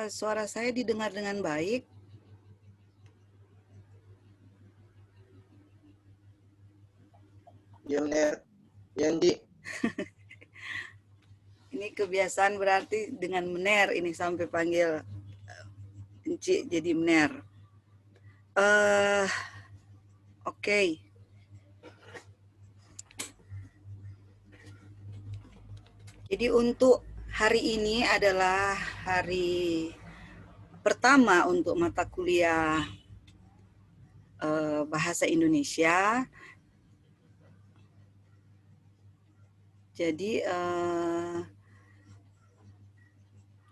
Suara saya didengar dengan baik. Ya, benar. Yanji. Ini kebiasaan berarti dengan mener ini sampai panggil Encik jadi mener. Oke. Jadi untuk hari ini adalah hari pertama untuk mata kuliah bahasa Indonesia. Jadi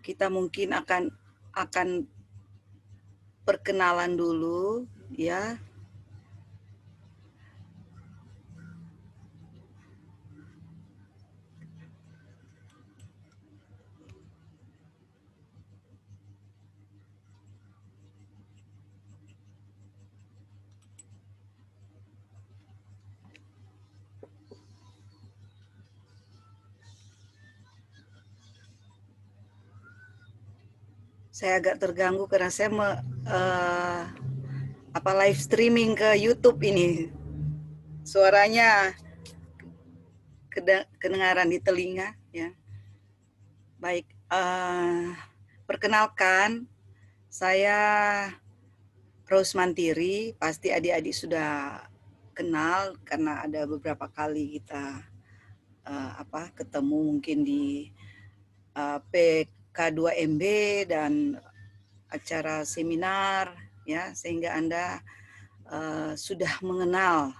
kita mungkin akan perkenalan dulu ya. Saya agak terganggu karena saya live streaming ke YouTube ini. Suaranya kedengaran di telinga ya. Baik, perkenalkan saya Rose Mantiri, pasti adik-adik sudah kenal karena ada beberapa kali kita ketemu mungkin di PK2MB dan acara seminar ya, sehingga Anda sudah mengenal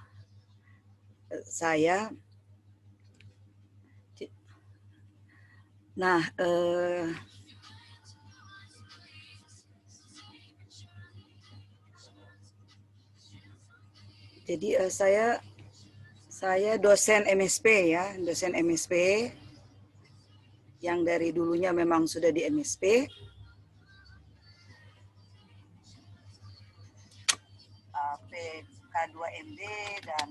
saya. Nah, jadi saya dosen MSP ya, dosen MSP yang dari dulunya memang sudah di MSP. PK2MB dan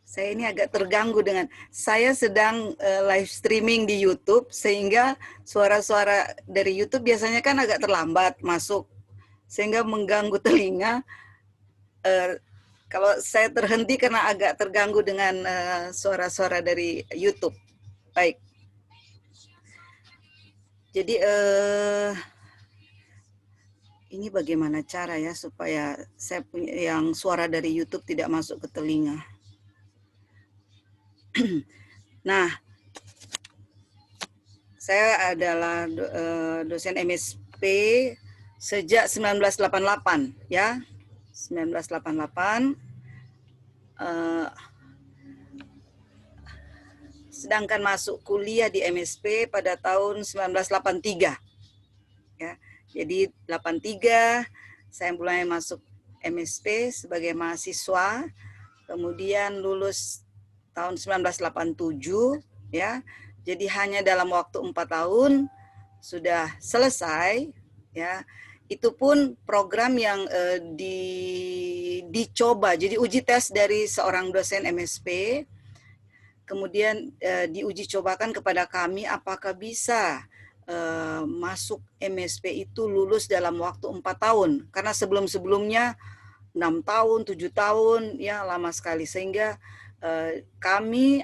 saya ini agak terganggu dengan saya sedang live streaming di YouTube sehingga suara-suara dari YouTube biasanya kan agak terlambat masuk sehingga mengganggu telinga. Kalau saya terhenti karena agak terganggu dengan suara-suara dari YouTube. Baik. Jadi ini bagaimana cara ya supaya saya punya yang suara dari YouTube tidak masuk ke telinga. Nah, saya adalah dosen MSP sejak 1988 ya. 1988 sedangkan masuk kuliah di MSP pada tahun 1983 ya. Jadi 83 saya mulai masuk MSP sebagai mahasiswa, kemudian lulus tahun 1987 ya. Jadi hanya dalam waktu 4 tahun sudah selesai ya. Itu pun program yang dicoba, jadi uji tes dari seorang dosen MSP, kemudian diuji cobakan kepada kami apakah bisa masuk MSP itu lulus dalam waktu 4 tahun, karena sebelum-sebelumnya 6 tahun, 7 tahun, ya lama sekali, sehingga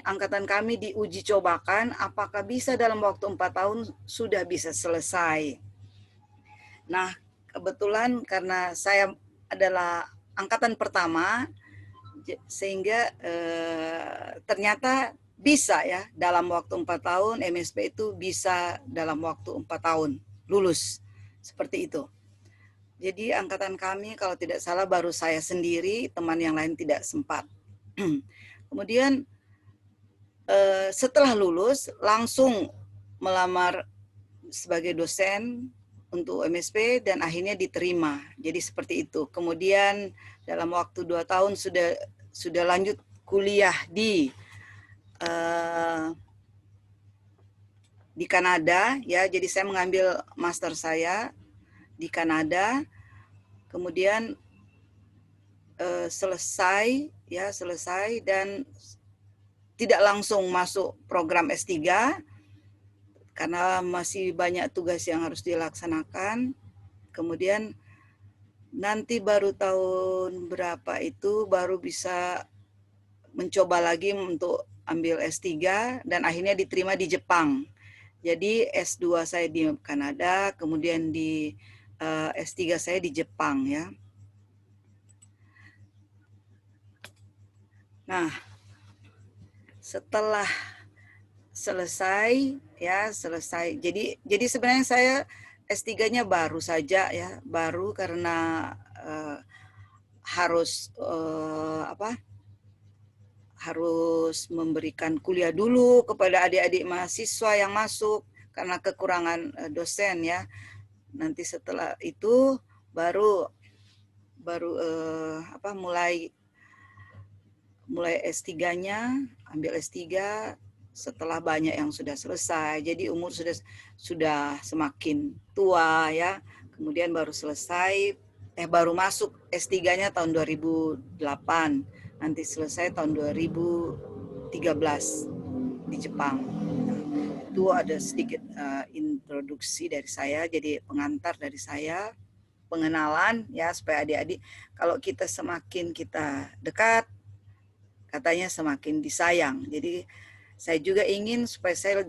angkatan kami diuji cobakan apakah bisa dalam waktu 4 tahun sudah bisa selesai. Nah, kebetulan karena saya adalah angkatan pertama, sehingga ternyata bisa ya dalam waktu 4 tahun MSP itu bisa dalam waktu 4 tahun lulus seperti itu. Jadi angkatan kami kalau tidak salah baru saya sendiri, teman yang lain tidak sempat. Kemudian setelah lulus langsung melamar sebagai dosen untuk MSP dan akhirnya diterima. Jadi seperti itu. Kemudian dalam waktu 2 tahun sudah lanjut kuliah di Kanada ya. Jadi saya mengambil master saya di Kanada. Kemudian selesai ya, selesai dan tidak langsung masuk program S3 karena masih banyak tugas yang harus dilaksanakan. Kemudian nanti baru tahun berapa itu baru bisa mencoba lagi untuk ambil S3 dan akhirnya diterima di Jepang. Jadi S2 saya di Kanada, kemudian di S3 saya di Jepang ya. Nah, setelah selesai ya, selesai. Jadi sebenarnya saya S3-nya baru saja ya, baru karena harus harus memberikan kuliah dulu kepada adik-adik mahasiswa yang masuk karena kekurangan dosen ya. Nanti setelah itu baru mulai S3-nya, ambil S3 setelah banyak yang sudah selesai. Jadi umur sudah semakin tua ya. Kemudian baru selesai baru masuk S3-nya tahun 2008. Nanti selesai tahun 2013 di Jepang. Itu ada sedikit introduksi dari saya, jadi pengantar dari saya, pengenalan ya supaya adik-adik kalau kita semakin kita dekat katanya semakin disayang. Jadi saya juga ingin supaya saya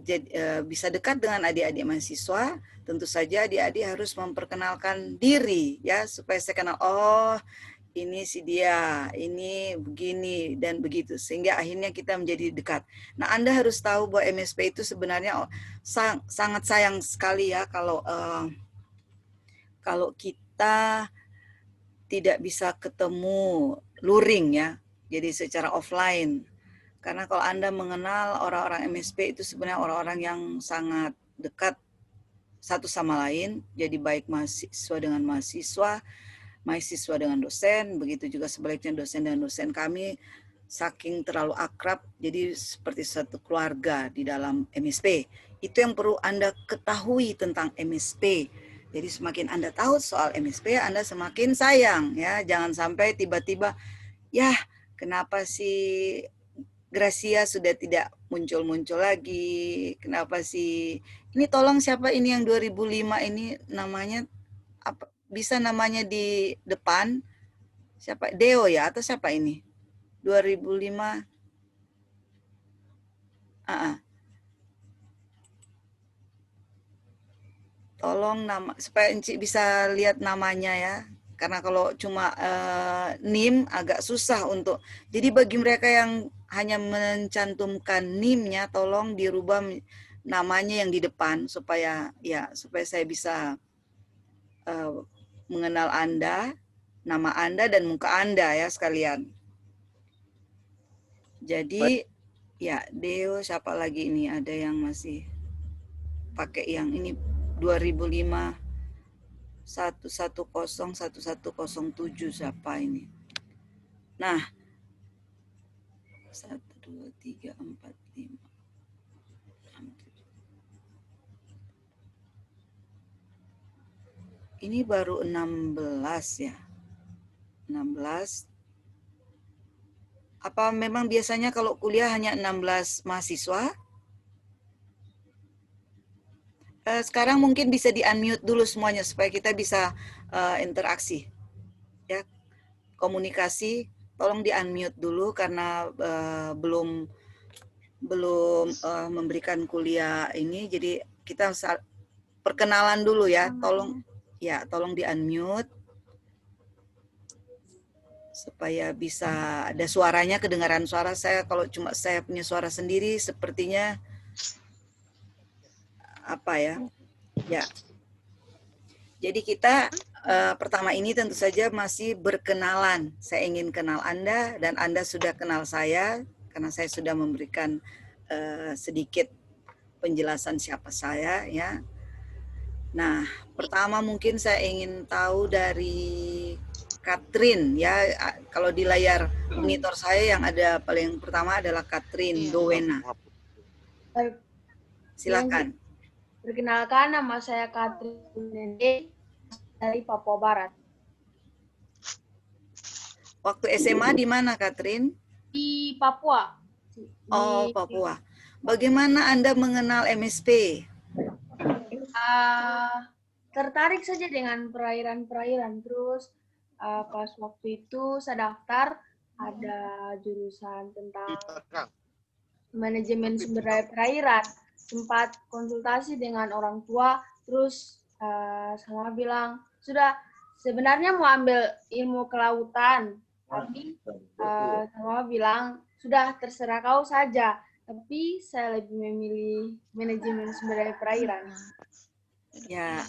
bisa dekat dengan adik-adik mahasiswa. Tentu saja adik-adik harus memperkenalkan diri ya supaya saya kenal, oh ini si dia, ini begini dan begitu sehingga akhirnya kita menjadi dekat. Nah, Anda harus tahu bahwa MSP itu sebenarnya sangat sayang sekali ya kalau kita tidak bisa ketemu luring ya. Jadi secara offline. Karena kalau Anda mengenal orang-orang MSP itu sebenarnya orang-orang yang sangat dekat satu sama lain, jadi baik mahasiswa dengan mahasiswa, mahasiswa dengan dosen, begitu juga sebaliknya dosen dan dosen kami saking terlalu akrab, jadi seperti satu keluarga di dalam MSP. Itu yang perlu Anda ketahui tentang MSP. Jadi semakin Anda tahu soal MSP, Anda semakin sayang ya. Jangan sampai tiba-tiba, ya kenapa sih Gracia sudah tidak muncul-muncul lagi. Kenapa sih? Ini tolong siapa ini yang 2005 ini namanya apa? Bisa namanya di depan? Siapa? Deo ya atau siapa ini? 2005. Tolong nama supaya Enci bisa lihat namanya ya. Karena kalau cuma NIM agak susah untuk. Jadi bagi mereka yang hanya mencantumkan NIM-nya tolong dirubah namanya yang di depan supaya saya bisa mengenal Anda, nama Anda dan muka Anda ya sekalian. Jadi ya Deo siapa lagi ini ada yang masih pakai yang ini 2005 1107 siapa ini. Nah, 1 2 3 4 5 ini baru 16 ya. 16. Apa memang biasanya kalau kuliah hanya 16 mahasiswa? Sekarang mungkin bisa di-unmute dulu semuanya supaya kita bisa interaksi. Ya, komunikasi, tolong di-unmute dulu karena belum memberikan kuliah ini. Jadi kita perkenalan dulu ya. Tolong di-unmute supaya bisa ada suaranya, kedengaran suara saya. Kalau cuma saya punya suara sendiri sepertinya apa ya? Ya. Jadi kita pertama ini tentu saja masih berkenalan. Saya ingin kenal Anda dan Anda sudah kenal saya karena saya sudah memberikan sedikit penjelasan siapa saya ya. Nah, pertama mungkin saya ingin tahu dari Katrin ya. Kalau di layar monitor saya yang ada paling pertama adalah Katrin Dowena. Silakan. Perkenalkan, nama saya Katrin Nende dari Papua Barat. Waktu SMA di mana, Katrin? Di Papua. Oh, Papua. Bagaimana Anda mengenal MSP? Tertarik saja dengan perairan-perairan. Terus pas waktu itu saya daftar, ada jurusan tentang manajemen sumber daya perairan. Sempat konsultasi dengan orang tua, terus sama bilang, sudah sebenarnya mau ambil ilmu kelautan, tapi sama bilang, sudah terserah kau saja. Tapi saya lebih memilih manajemen sumber daya perairan. Ya,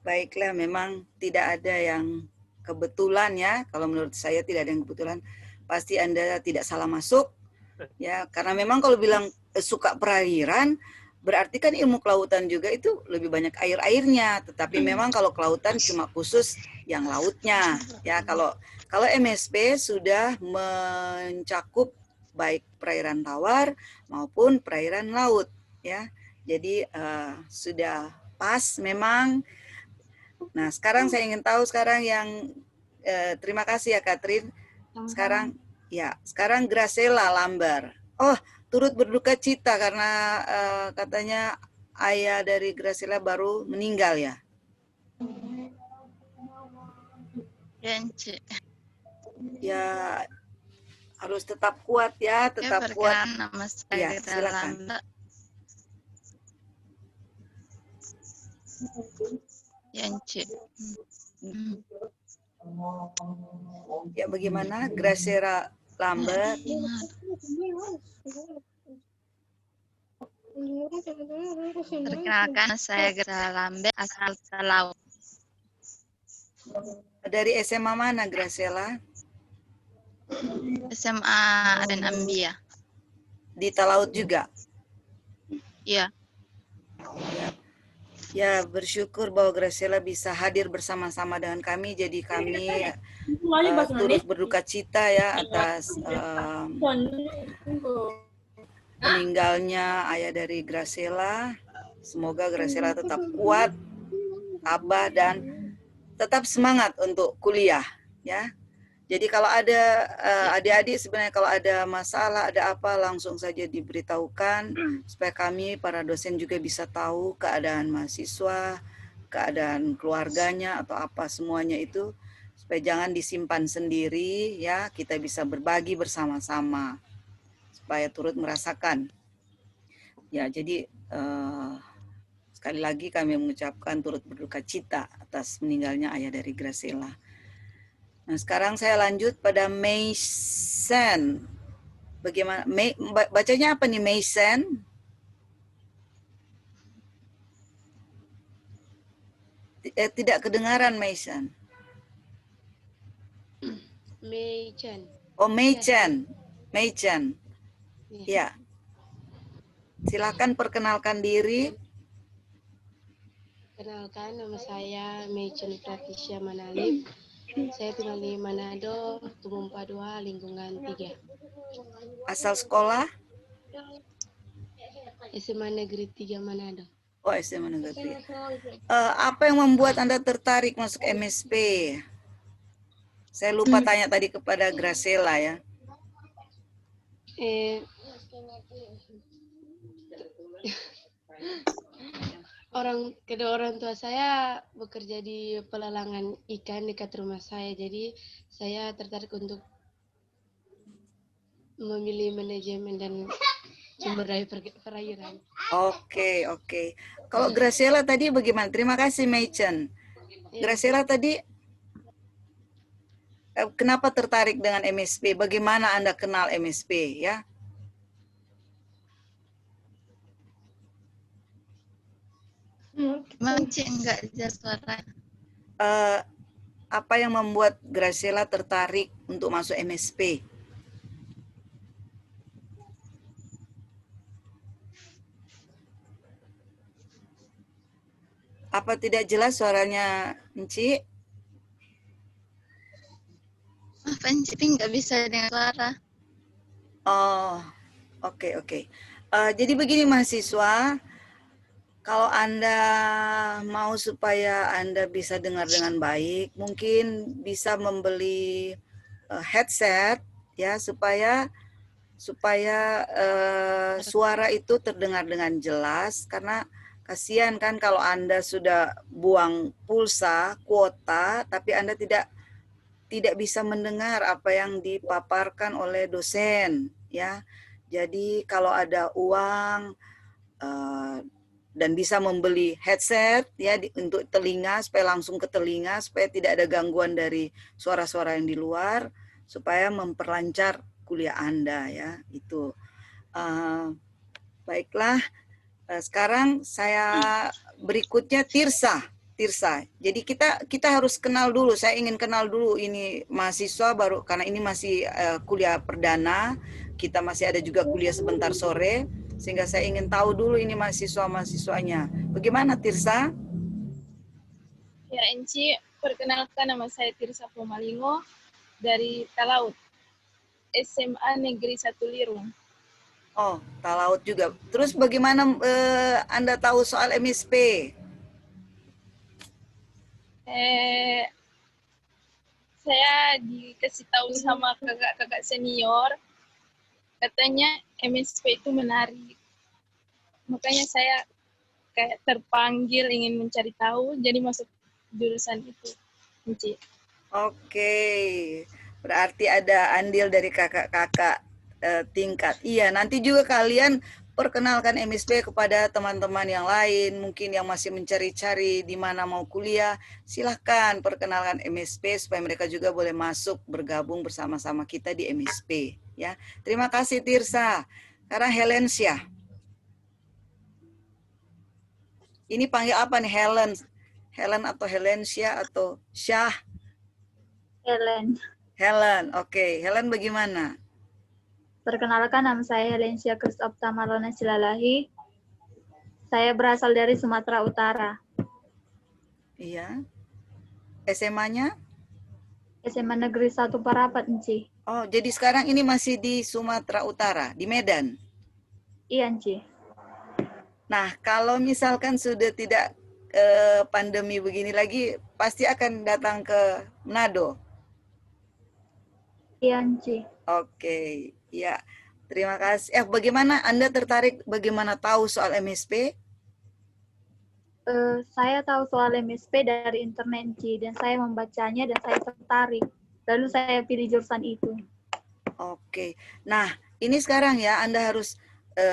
baiklah, memang tidak ada yang kebetulan ya. Kalau menurut saya tidak ada yang kebetulan. Pasti Anda tidak salah masuk. Ya, karena memang kalau bilang suka perairan, berarti kan ilmu kelautan juga itu lebih banyak air-airnya. Tetapi memang kalau kelautan cuma khusus yang lautnya. Ya, kalau MSP sudah mencakup baik perairan tawar maupun perairan laut. Ya, jadi sudah pas memang. Nah, sekarang saya ingin tahu sekarang yang terima kasih ya Katrin. Sekarang Graciela Lamber. Oh, turut berduka cita karena katanya ayah dari Graciela baru meninggal ya. Ya, harus tetap kuat ya, tetap kuat. Nama Ya, saya silakan. Ya, bagaimana Graciela Lambert? Perkenalkan, saya Graciela Lambert, asal Talaut. Dari SMA mana Graciela? SMA Aden Ambia. Di Talaut juga? Iya. Ya, bersyukur bahwa Graciela bisa hadir bersama-sama dengan kami. Jadi kami turut berduka cita ya atas meninggalnya ayah dari Graciela. Semoga Graciela tetap kuat, tabah, dan tetap semangat untuk kuliah ya. Jadi kalau ada adik-adik sebenarnya kalau ada masalah, ada apa, langsung saja diberitahukan supaya kami para dosen juga bisa tahu keadaan mahasiswa, keadaan keluarganya atau apa semuanya itu, supaya jangan disimpan sendiri ya, kita bisa berbagi bersama-sama supaya turut merasakan. Ya, jadi sekali lagi kami mengucapkan turut berduka cita atas meninggalnya ayah dari Graciela. Nah, sekarang saya lanjut pada Mason. Bagaimana? Bacanya apa nih Mason? Tidak kedengaran Mason. Mei-chan. Oh, Mei-chan. Mei-chan. Ya. Silakan perkenalkan diri. Kenalkan, nama saya Mei-chan Pratisya Manalip. Saya tinggal di Manado, Tumumpa 2, lingkungan 3. Asal sekolah? SMA Negeri 3 Manado. Oh, SMA Negeri. Apa yang membuat Anda tertarik masuk MSP? Saya lupa tanya tadi kepada Graciela ya. Kedua orang tua saya bekerja di pelelangan ikan dekat rumah saya, jadi saya tertarik untuk memilih manajemen dan sumber daya perairan. Oke. Kalau Graciela tadi bagaimana? Terima kasih Mei-chan. Graciela tadi kenapa tertarik dengan MSP? Bagaimana Anda kenal MSP ya? Enggak jelas suara. Apa yang membuat Graciela tertarik untuk masuk MSP? Apa tidak jelas suaranya, Enci? Apa Enci nggak bisa dengar suara? Oh, oke. Jadi begini mahasiswa, kalau Anda mau supaya Anda bisa dengar dengan baik, mungkin bisa membeli headset ya supaya suara itu terdengar dengan jelas, karena kasihan kan kalau Anda sudah buang pulsa, kuota, tapi Anda tidak bisa mendengar apa yang dipaparkan oleh dosen ya. Jadi kalau ada uang dan bisa membeli headset ya untuk telinga supaya langsung ke telinga, supaya tidak ada gangguan dari suara-suara yang di luar, supaya memperlancar kuliah Anda ya. Itu baiklah. Sekarang saya berikutnya Tirsa. Jadi kita harus kenal dulu. Saya ingin kenal dulu ini mahasiswa baru, karena ini masih kuliah perdana. Kita masih ada juga kuliah sebentar sore, sehingga saya ingin tahu dulu ini mahasiswanya. Bagaimana Tirsa? Ya, Enci, perkenalkan nama saya Tirsa Pomalingo dari Talaut, SMA Negeri 1 Lirung. Oh, Talaut juga. Terus bagaimana Anda tahu soal MSP? Saya dikasih tahu sama kakak-kakak senior, katanya MSP itu menarik. Makanya saya kayak terpanggil ingin mencari tahu, jadi masuk jurusan itu, Enci. Oke, berarti ada andil dari kakak-kakak tingkat. Iya, nanti juga kalian perkenalkan MSP kepada teman-teman yang lain, mungkin yang masih mencari-cari di mana mau kuliah. Silahkan perkenalkan MSP supaya mereka juga boleh masuk bergabung bersama-sama kita di MSP. Ya, terima kasih Tirsa. Sekarang Helensia. Ini panggil apa nih, Helen atau Helensia atau Syah? Helen, oke. Helen bagaimana? Perkenalkan, nama saya Helensia Krisopta Marlona Silalahi. Saya berasal dari Sumatera Utara. Iya. SMA-nya? SMA Negeri 1 Parapat, Enci. Oh, jadi sekarang ini masih di Sumatera Utara, di Medan? Iya, Enci. Nah, kalau misalkan sudah tidak pandemi begini lagi, pasti akan datang ke Manado? Iya, Enci. Oke, ya. Terima kasih. Bagaimana Anda tertarik, bagaimana tahu soal MSP? Saya tahu soal MSP dari internet, Enci, dan saya membacanya dan saya tertarik. Lalu saya pilih jurusan itu. Oke. Nah, ini sekarang ya Anda harus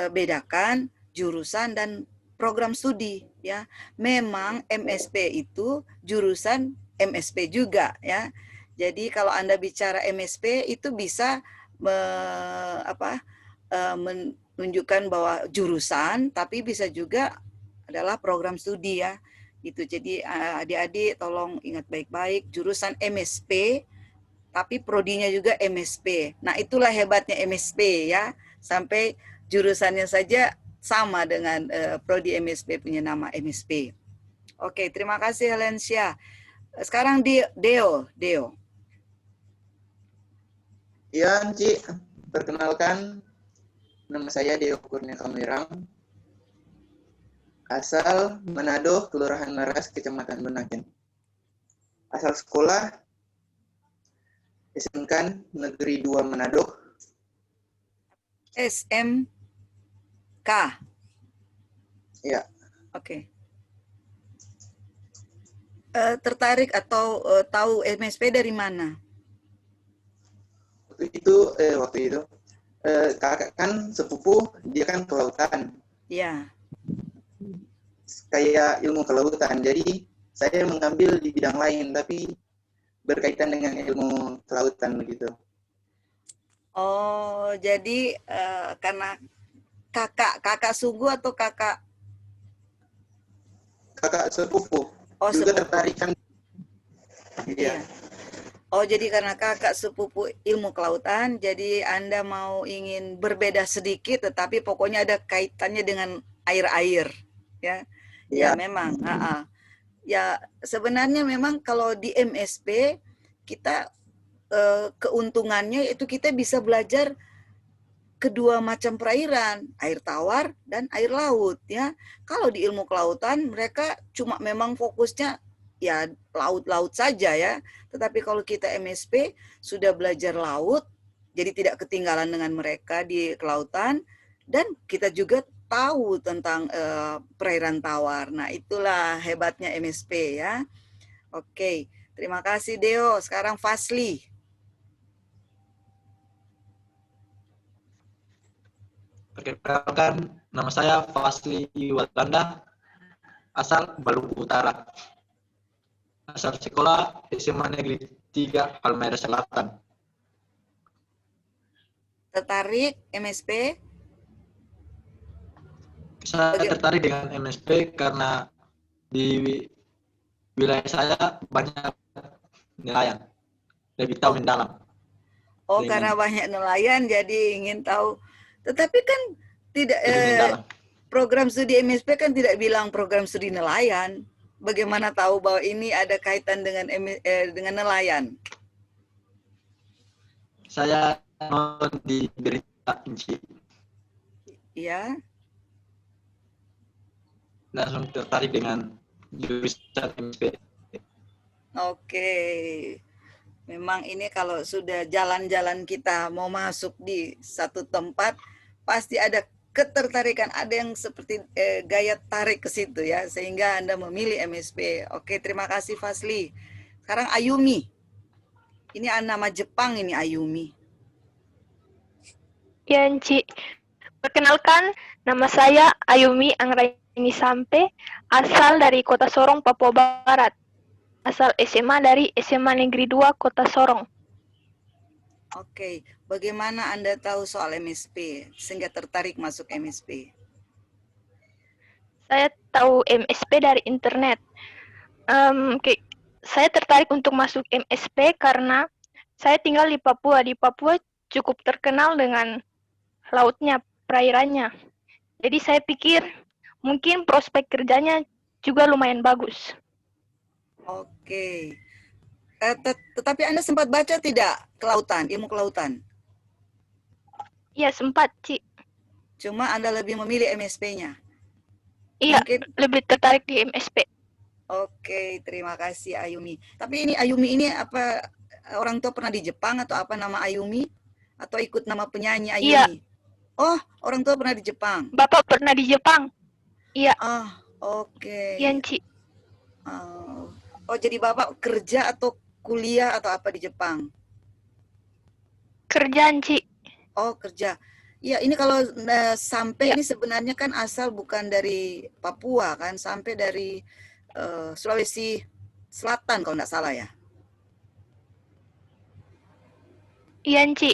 bedakan jurusan dan program studi ya. Memang MSP itu jurusan MSP juga ya. Jadi kalau Anda bicara MSP itu bisa menunjukkan bahwa jurusan, tapi bisa juga adalah program studi ya. Gitu. Jadi adik-adik tolong ingat baik-baik, jurusan MSP tapi prodinya juga MSP. Nah, itulah hebatnya MSP ya. Sampai jurusannya saja sama dengan prodi MSP punya nama MSP. Oke, terima kasih Helensia. Sekarang Deo. Ya, Ci, perkenalkan, nama saya Deo Kurnia Kamirang, asal Manado, Kelurahan Meras, Kecamatan Benaken. Asal sekolah SMK Negeri 2 Manado. SMK. Ya. Oke. Tertarik atau tahu MSP dari mana? Waktu itu kakak kan sepupu, dia kan kelautan. Iya. Kayak ilmu kelautan. Jadi saya mengambil di bidang lain, tapi berkaitan dengan ilmu kelautan begitu. Oh, jadi karena kakak sungguh atau kakak sepupu. Oh, juga sepupu. tertarik kan. Iya. Oh, jadi karena kakak sepupu ilmu kelautan, jadi Anda ingin berbeda sedikit, tetapi pokoknya ada kaitannya dengan air-air, ya. Ya, memang. Ya, sebenarnya memang kalau di MSP kita keuntungannya itu kita bisa belajar kedua macam perairan, air tawar dan air laut, ya. Kalau di ilmu kelautan mereka cuma memang fokusnya ya laut-laut saja ya. Tetapi kalau kita MSP sudah belajar laut, jadi tidak ketinggalan dengan mereka di kelautan, dan kita juga tahu tentang perairan tawar. Nah, itulah hebatnya MSP ya. Oke, terima kasih Deo. Sekarang Fasli. Perkenalkan, nama saya Fasli Iwatanda, asal Maluku Utara. Asal sekolah SMA Negeri 3 Halmahera Selatan. Tertarik MSP? Saya tertarik dengan MSP karena di wilayah saya banyak nelayan, lebih tahu mendalam. Oh, karena banyak nelayan jadi ingin tahu. Tetapi kan tidak program studi MSP kan tidak bilang program studi nelayan. Bagaimana tahu bahwa ini ada kaitan dengan nelayan? Saya nonton di berita Inci. Iya. Langsung tertarik dengan jurusan MSP. Oke. Memang ini kalau sudah jalan-jalan kita mau masuk di satu tempat, pasti ada ketertarikan, ada yang seperti gaya tarik ke situ ya, sehingga Anda memilih MSP. Oke, terima kasih Fasli. Sekarang Ayumi. Ini nama Jepang ini Ayumi. Ya, Enci. Perkenalkan, nama saya Ayumi Anggraini Sampe, asal dari Kota Sorong, Papua Barat. Asal SMA dari SMA Negeri 2 Kota Sorong. Oke, bagaimana Anda tahu soal MSP sehingga tertarik masuk MSP? Saya tahu MSP dari internet. Saya tertarik untuk masuk MSP karena saya tinggal di Papua. Di Papua cukup terkenal dengan lautnya, perairannya. Jadi saya pikir mungkin prospek kerjanya juga lumayan bagus. Oke. Tetapi Anda sempat baca tidak kelautan, ilmu kelautan? Iya, sempat, Ci. Cuma Anda lebih memilih MSP-nya? Iya, lebih tertarik di MSP. Oke, terima kasih Ayumi. Tapi ini Ayumi ini apa, orang tua pernah di Jepang atau apa nama Ayumi? Atau ikut nama penyanyi Ayumi? Iya. Oh, orang tua pernah di Jepang? Bapak pernah di Jepang? Iya. Oke. Iya, Ci. Oh, jadi Bapak kerja atau kuliah atau apa di Jepang? Kerjaan, Ci. Oh, kerja. Ya, ini kalau sampai ini sebenarnya kan asal bukan dari Papua kan, sampai dari Sulawesi Selatan kalau nggak salah ya. Iya, Ci.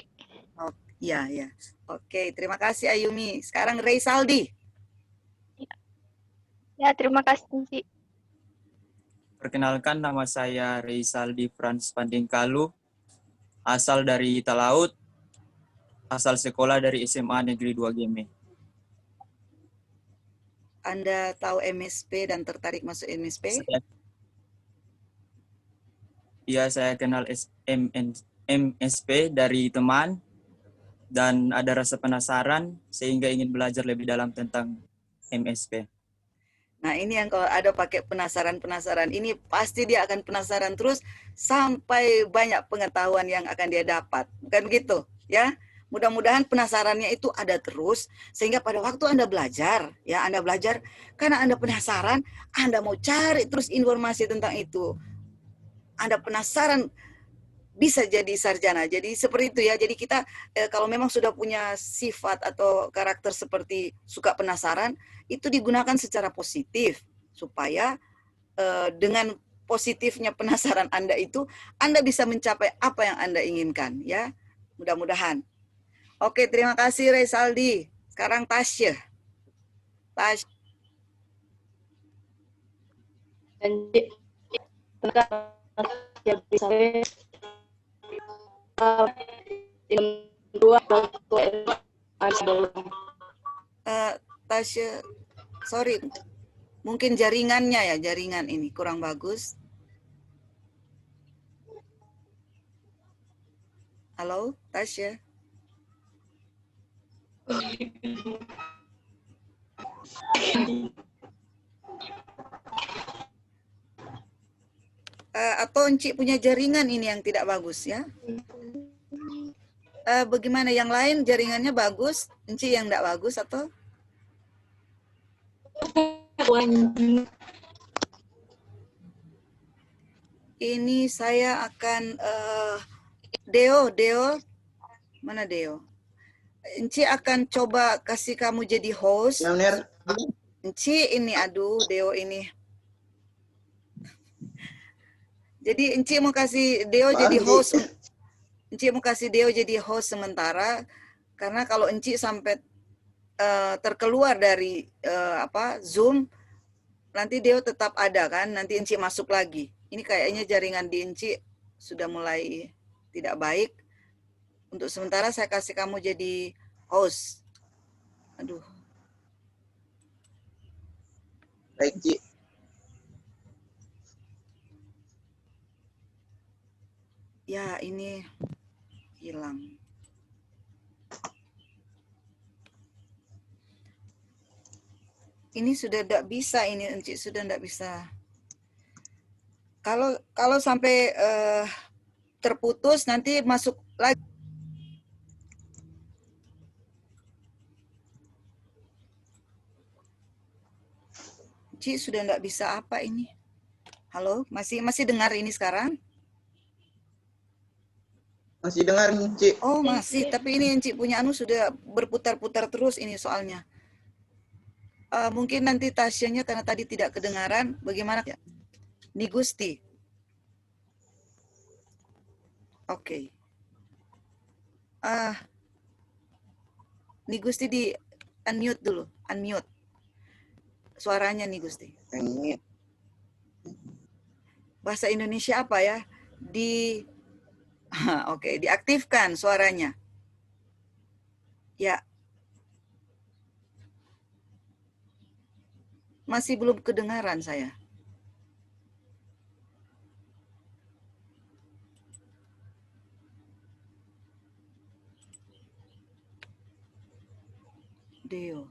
Oh, iya, ya. Oke, terima kasih Ayumi. Sekarang Ray Saldi. Ya, terima kasih, Ci. Perkenalkan, nama saya Ray Saldi Frans Pandingkalu, asal dari Talaut, asal sekolah dari SMA Negeri 2 Geme. Anda tahu MSP dan tertarik masuk MSP? Iya, saya kenal MSP dari teman dan ada rasa penasaran sehingga ingin belajar lebih dalam tentang MSP. Nah, ini yang kalau ada pakai penasaran-penasaran, ini pasti dia akan penasaran terus sampai banyak pengetahuan yang akan dia dapat. Bukan begitu, ya? Mudah-mudahan penasarannya itu ada terus, sehingga pada waktu Anda belajar, ya Anda belajar karena Anda penasaran, Anda mau cari terus informasi tentang itu. Anda penasaran, bisa jadi sarjana. Jadi seperti itu ya. Jadi kita kalau memang sudah punya sifat atau karakter seperti suka penasaran, itu digunakan secara positif supaya dengan positifnya penasaran Anda itu Anda bisa mencapai apa yang Anda inginkan ya. Mudah-mudahan. Oke, terima kasih Ray Saldi. Sekarang Tasya. Tasya. Tasya, sorry, mungkin jaringannya ya, jaringan ini kurang bagus. Halo, Tasya. Atau Enci punya jaringan ini yang tidak bagus ya? Bagaimana yang lain jaringannya bagus, Enci yang tidak bagus atau? Ini saya akan Deo, mana Deo? Enci akan coba kasih kamu jadi host. Enci ini, aduh Deo ini. Jadi Enci mau kasih Deo jadi host. Enci mau kasih Deo jadi host sementara karena kalau Enci sampai terkeluar dari Zoom, nanti Deo tetap ada kan, nanti Enci masuk lagi. Ini kayaknya jaringan di Enci sudah mulai tidak baik. Untuk sementara saya kasih kamu jadi host. Aduh. Baik, Ci. Ya, ini hilang. Ini sudah tidak bisa, ini Enci sudah tidak bisa. Kalau sampai terputus nanti masuk lagi. Enci sudah tidak bisa apa ini? Halo, masih dengar ini sekarang? Masih dengar, Ci. Oh, masih. Tapi ini Enci punya sudah berputar-putar terus ini soalnya. Mungkin nanti Tasyanya karena tadi tidak kedengaran. Bagaimana? Nigusti. Oke. Nigusti di unmute dulu. Unmute. Suaranya Nigusti. Unmute. Bahasa Indonesia apa ya? Oke, diaktifkan suaranya. Ya. Masih belum kedengaran saya. Deo.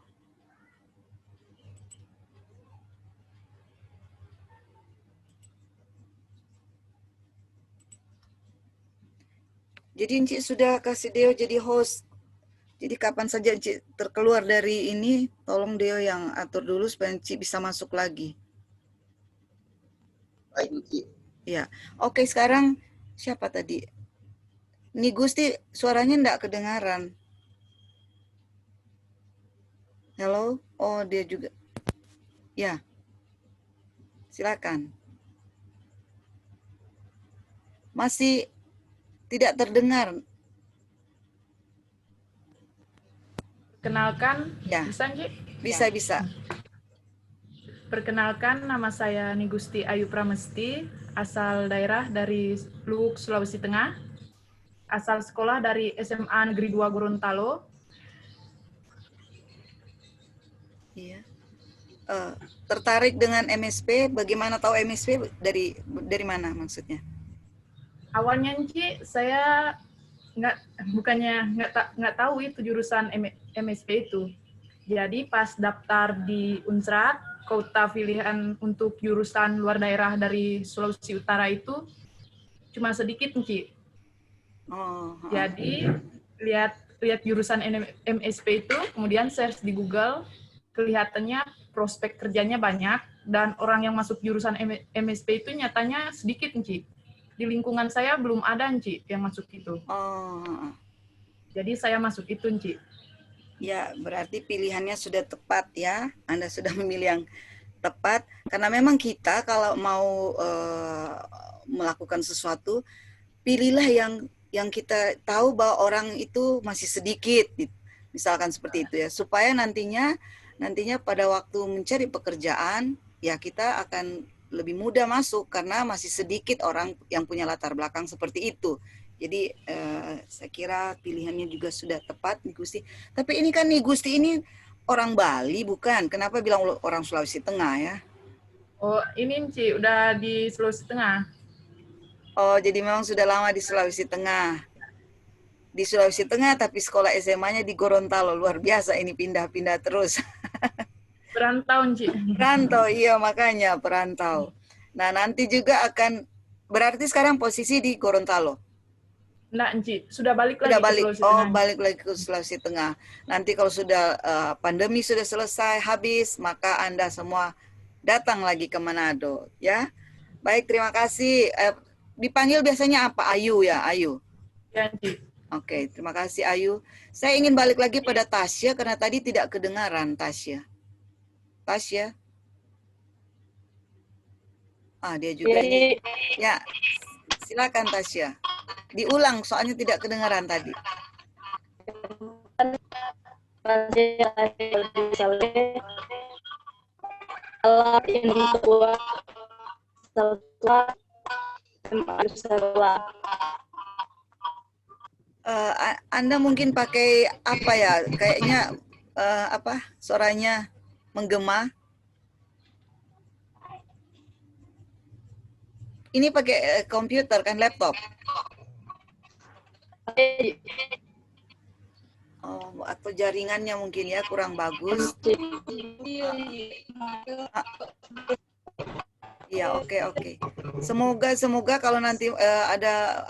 Jadi Enci sudah kasih Deo jadi host. Jadi kapan saja Enci terkeluar dari ini, tolong Deo yang atur dulu supaya Enci bisa masuk lagi. Baik, Ci. Ya, oke sekarang siapa tadi? Nigusti suaranya enggak kedengaran. Halo? Oh, dia juga. Ya. Silakan. Masih tidak terdengar. Perkenalkan, ya. Bisa, Nji? Bisa. Perkenalkan, nama saya Nigusti Ayu Pramesti, asal daerah dari Luwuk, Sulawesi Tengah, asal sekolah dari SMA Negeri 2 Gorontalo. Iya. Tertarik dengan MSP? Bagaimana tahu MSP dari mana maksudnya? Awalnya Nci, saya nggak tahu itu jurusan MSP itu. Jadi pas daftar di Unsrat, kota pilihan untuk jurusan luar daerah dari Sulawesi Utara itu cuma sedikit Nci. Jadi lihat jurusan MSP itu, kemudian search di Google, kelihatannya prospek kerjanya banyak dan orang yang masuk jurusan MSP itu nyatanya sedikit Nci. Di lingkungan saya belum ada Nci yang masuk itu. Jadi saya masuk itu Nci. Ya, berarti pilihannya sudah tepat ya. Anda sudah memilih yang tepat. Karena memang kita kalau mau melakukan sesuatu, pilihlah yang kita tahu bahwa orang itu masih sedikit. Misalkan seperti itu ya. Supaya nantinya pada waktu mencari pekerjaan, ya kita akan lebih mudah masuk karena masih sedikit orang yang punya latar belakang seperti itu. Jadi saya kira pilihannya juga sudah tepat nih Gusti. Tapi ini kan nih Gusti ini orang Bali bukan? Kenapa bilang orang Sulawesi Tengah ya? Oh ini Ci, udah di Sulawesi Tengah. Oh jadi memang sudah lama di Sulawesi Tengah. Di Sulawesi Tengah tapi sekolah SMA-nya di Gorontalo. Luar biasa ini pindah-pindah terus. Perantau Ci. Perantau, iya makanya perantau. Nah nanti juga akan Berarti sekarang posisi di Gorontalo. Nah, Enci, sudah balik lagi Sudah ke balik. Sulawesi Oh, Tengah. balik lagi ke Sulawesi Tengah. Nanti kalau sudah pandemi sudah selesai, habis, maka Anda semua datang lagi ke Manado, ya. Baik, terima kasih. Dipanggil biasanya apa? Ayu ya, Ayu. Ya, Enci. Oke, terima kasih Ayu. Saya ingin balik lagi pada Tasya karena tadi tidak kedengaran Tasya. Tasya. Dia juga ini. Ya, silakan Tasya. Diulang soalnya tidak kedengaran tadi. Anda mungkin pakai apa ya? Kayaknya apa? Suaranya menggema. Ini pakai komputer kan, laptop? Oh, atau jaringannya mungkin ya kurang bagus. Ya, oke. Semoga kalau nanti ada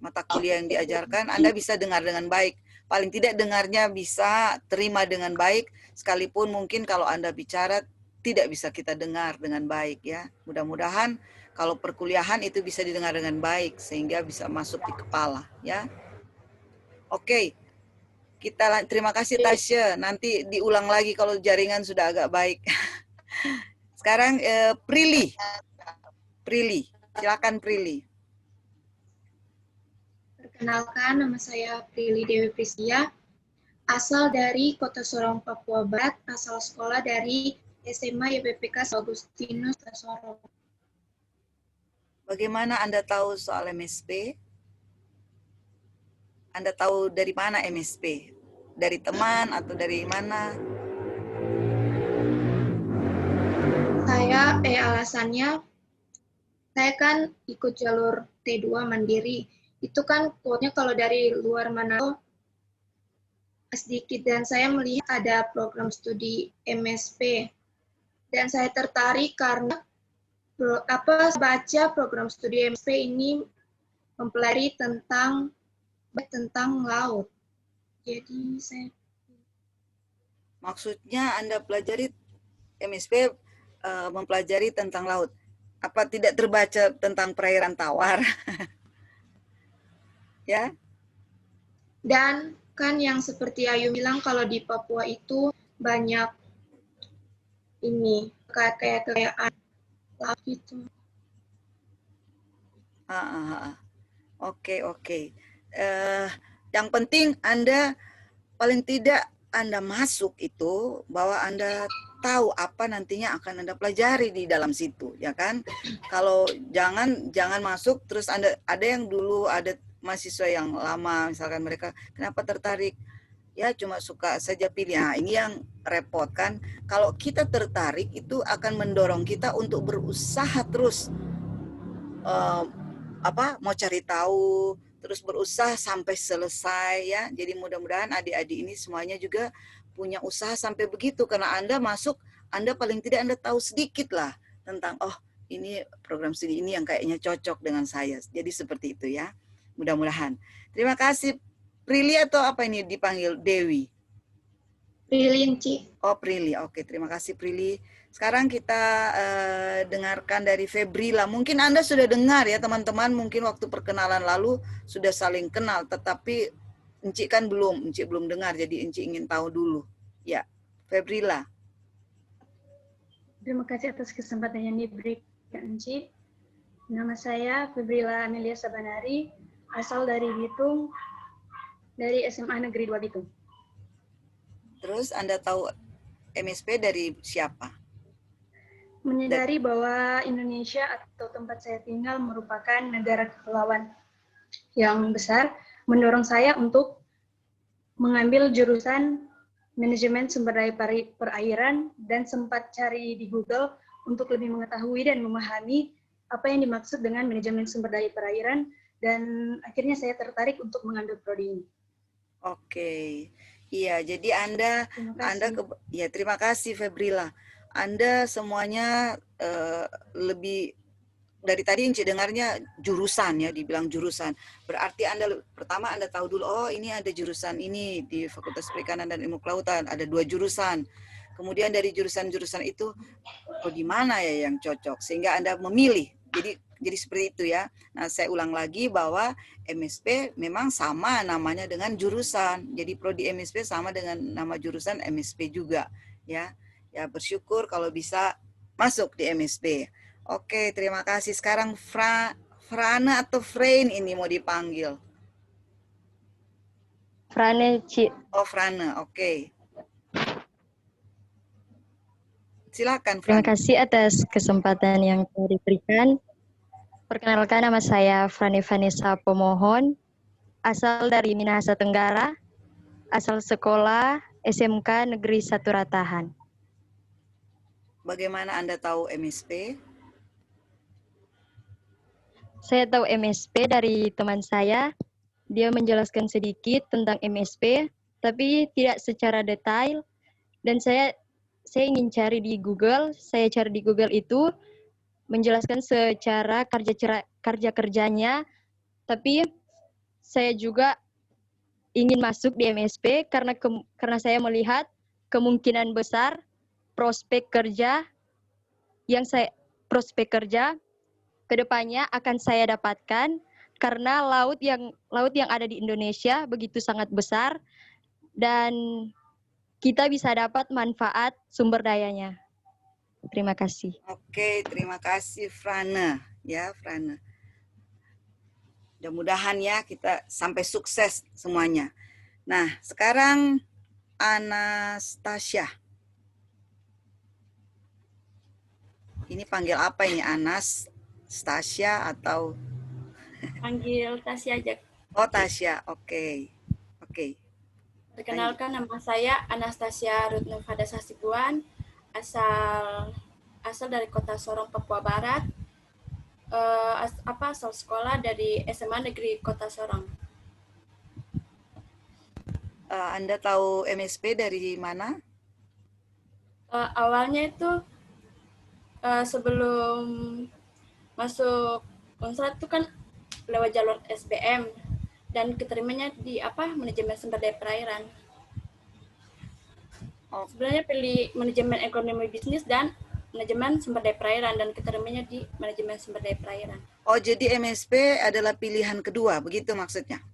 mata kuliah yang diajarkan, Anda bisa dengar dengan baik. Paling tidak dengarnya bisa terima dengan baik, sekalipun mungkin kalau Anda bicara tidak bisa kita dengar dengan baik ya. Mudah-mudahan kalau perkuliahan itu bisa didengar dengan baik sehingga bisa masuk di kepala ya. Oke. Terima kasih Tasya. Nanti diulang lagi kalau jaringan sudah agak baik. Sekarang Prilly. Silakan Prilly. Perkenalkan, nama saya Prilly Dewi Priscia, asal dari Kota Sorong, Papua Barat, asal sekolah dari SMA YPPK Agustinus Sorong. Bagaimana Anda tahu soal MSP? Anda tahu dari mana MSP? Dari teman atau dari mana? Alasannya, saya kan ikut jalur T2 mandiri. Itu kan kuotanya kalau dari luar Manado sedikit, dan saya melihat ada program studi MSP. Dan saya tertarik karena baca program studi MSP ini mempelajari tentang laut. Jadi saya maksudnya Anda pelajari MSP mempelajari tentang laut. Apa tidak terbaca tentang perairan tawar? Ya. Dan kan yang seperti Ayu bilang kalau di Papua itu banyak ini kayak laut itu. Oke. Yang penting Anda paling tidak Anda masuk itu bahwa Anda tahu apa nantinya akan Anda pelajari di dalam situ, ya kan? Kalau jangan masuk terus Anda ada yang dulu ada mahasiswa yang lama misalkan mereka kenapa tertarik? Ya cuma suka saja pilih. Nah, ini yang repot kan. Kalau kita tertarik itu akan mendorong kita untuk berusaha terus mau cari tahu, terus berusaha sampai selesai ya. Jadi mudah-mudahan adik-adik ini semuanya juga punya usaha sampai begitu, karena Anda masuk, Anda paling tidak Anda tahu sedikit lah tentang ini program studi ini yang kayaknya cocok dengan saya. Jadi seperti itu ya. Mudah-mudahan. Terima kasih. Prilly atau apa ini dipanggil Dewi? Prilly, Ci. Oh, Prilly. Oke, terima kasih Prilly. Sekarang kita dengarkan dari Febrila. Mungkin Anda sudah dengar ya teman-teman, mungkin waktu perkenalan lalu sudah saling kenal, tetapi Enci kan belum, Enci belum dengar, jadi Enci ingin tahu dulu. Ya, Febrila. Terima kasih atas kesempatan yang diberikan Enci. Nama saya Febrila Amelia Sabanari, asal dari Bitung, dari SMA Negeri 2 Bitung. Terus Anda tahu MSP dari siapa? Menyadari bahwa Indonesia atau tempat saya tinggal merupakan negara kepulauan yang besar, mendorong saya untuk mengambil jurusan manajemen sumber daya perairan, dan sempat cari di Google untuk lebih mengetahui dan memahami apa yang dimaksud dengan manajemen sumber daya perairan, dan akhirnya saya tertarik untuk mengambil prodi ini. Oke. Iya, jadi Anda ya terima kasih Febrila. Anda semuanya lebih dari tadi Inci dengarnya jurusan ya, dibilang jurusan. Berarti pertama Anda tahu dulu, oh ini ada jurusan ini di Fakultas Perikanan dan Ilmu Kelautan, ada 2 jurusan. Kemudian dari jurusan-jurusan itu, oh di mana ya yang cocok? Sehingga Anda memilih. Jadi seperti itu ya. Nah, saya ulang lagi bahwa MSP memang sama namanya dengan jurusan. Jadi prodi MSP sama dengan nama jurusan MSP juga ya. Ya bersyukur kalau bisa masuk di MSP. Oke, terima kasih. Sekarang Frana atau Frain ini mau dipanggil? Frane, Ci. Oh, Frana, oke. Silakan, Terima Frana. kasih atas kesempatan yang telah diberikan. Perkenalkan, nama saya Frani Vanessa Pemohon, asal dari Minahasa Tenggara, asal sekolah SMK Negeri 1 Ratahan. Bagaimana Anda tahu MSP? Saya tahu MSP dari teman saya. Dia menjelaskan sedikit tentang MSP, tapi tidak secara detail. Dan saya ingin cari di Google. Saya cari di Google itu menjelaskan secara kerja-kerjanya. Tapi saya juga ingin masuk di MSP karena saya melihat kemungkinan besar prospek kerja kedepannya akan saya dapatkan karena laut yang ada di Indonesia begitu sangat besar dan kita bisa dapat manfaat sumber dayanya. Terima kasih. Oke, terima kasih Frana. Ya, Frana. Mudah-mudahan ya kita sampai sukses semuanya. Nah, sekarang Anastasia. Ini panggil apa ini? Anastasia atau? Panggil Tasya aja. Oh, Tasya. Oke. Perkenalkan, nama saya Anastasia Rutnufada Hasibuan, asal dari Kota Sorong, Papua Barat. Asal sekolah dari SMA Negeri Kota Sorong. Anda tahu MSP dari mana? Awalnya itu sebelum masuk Unsur itu kan lewat jalur SBM dan keterimanya di manajemen sumber daya perairan. Sebenarnya pilih manajemen ekonomi bisnis dan manajemen sumber daya perairan dan keterimanya di manajemen sumber daya perairan. Oh, jadi MSP adalah pilihan kedua, begitu maksudnya?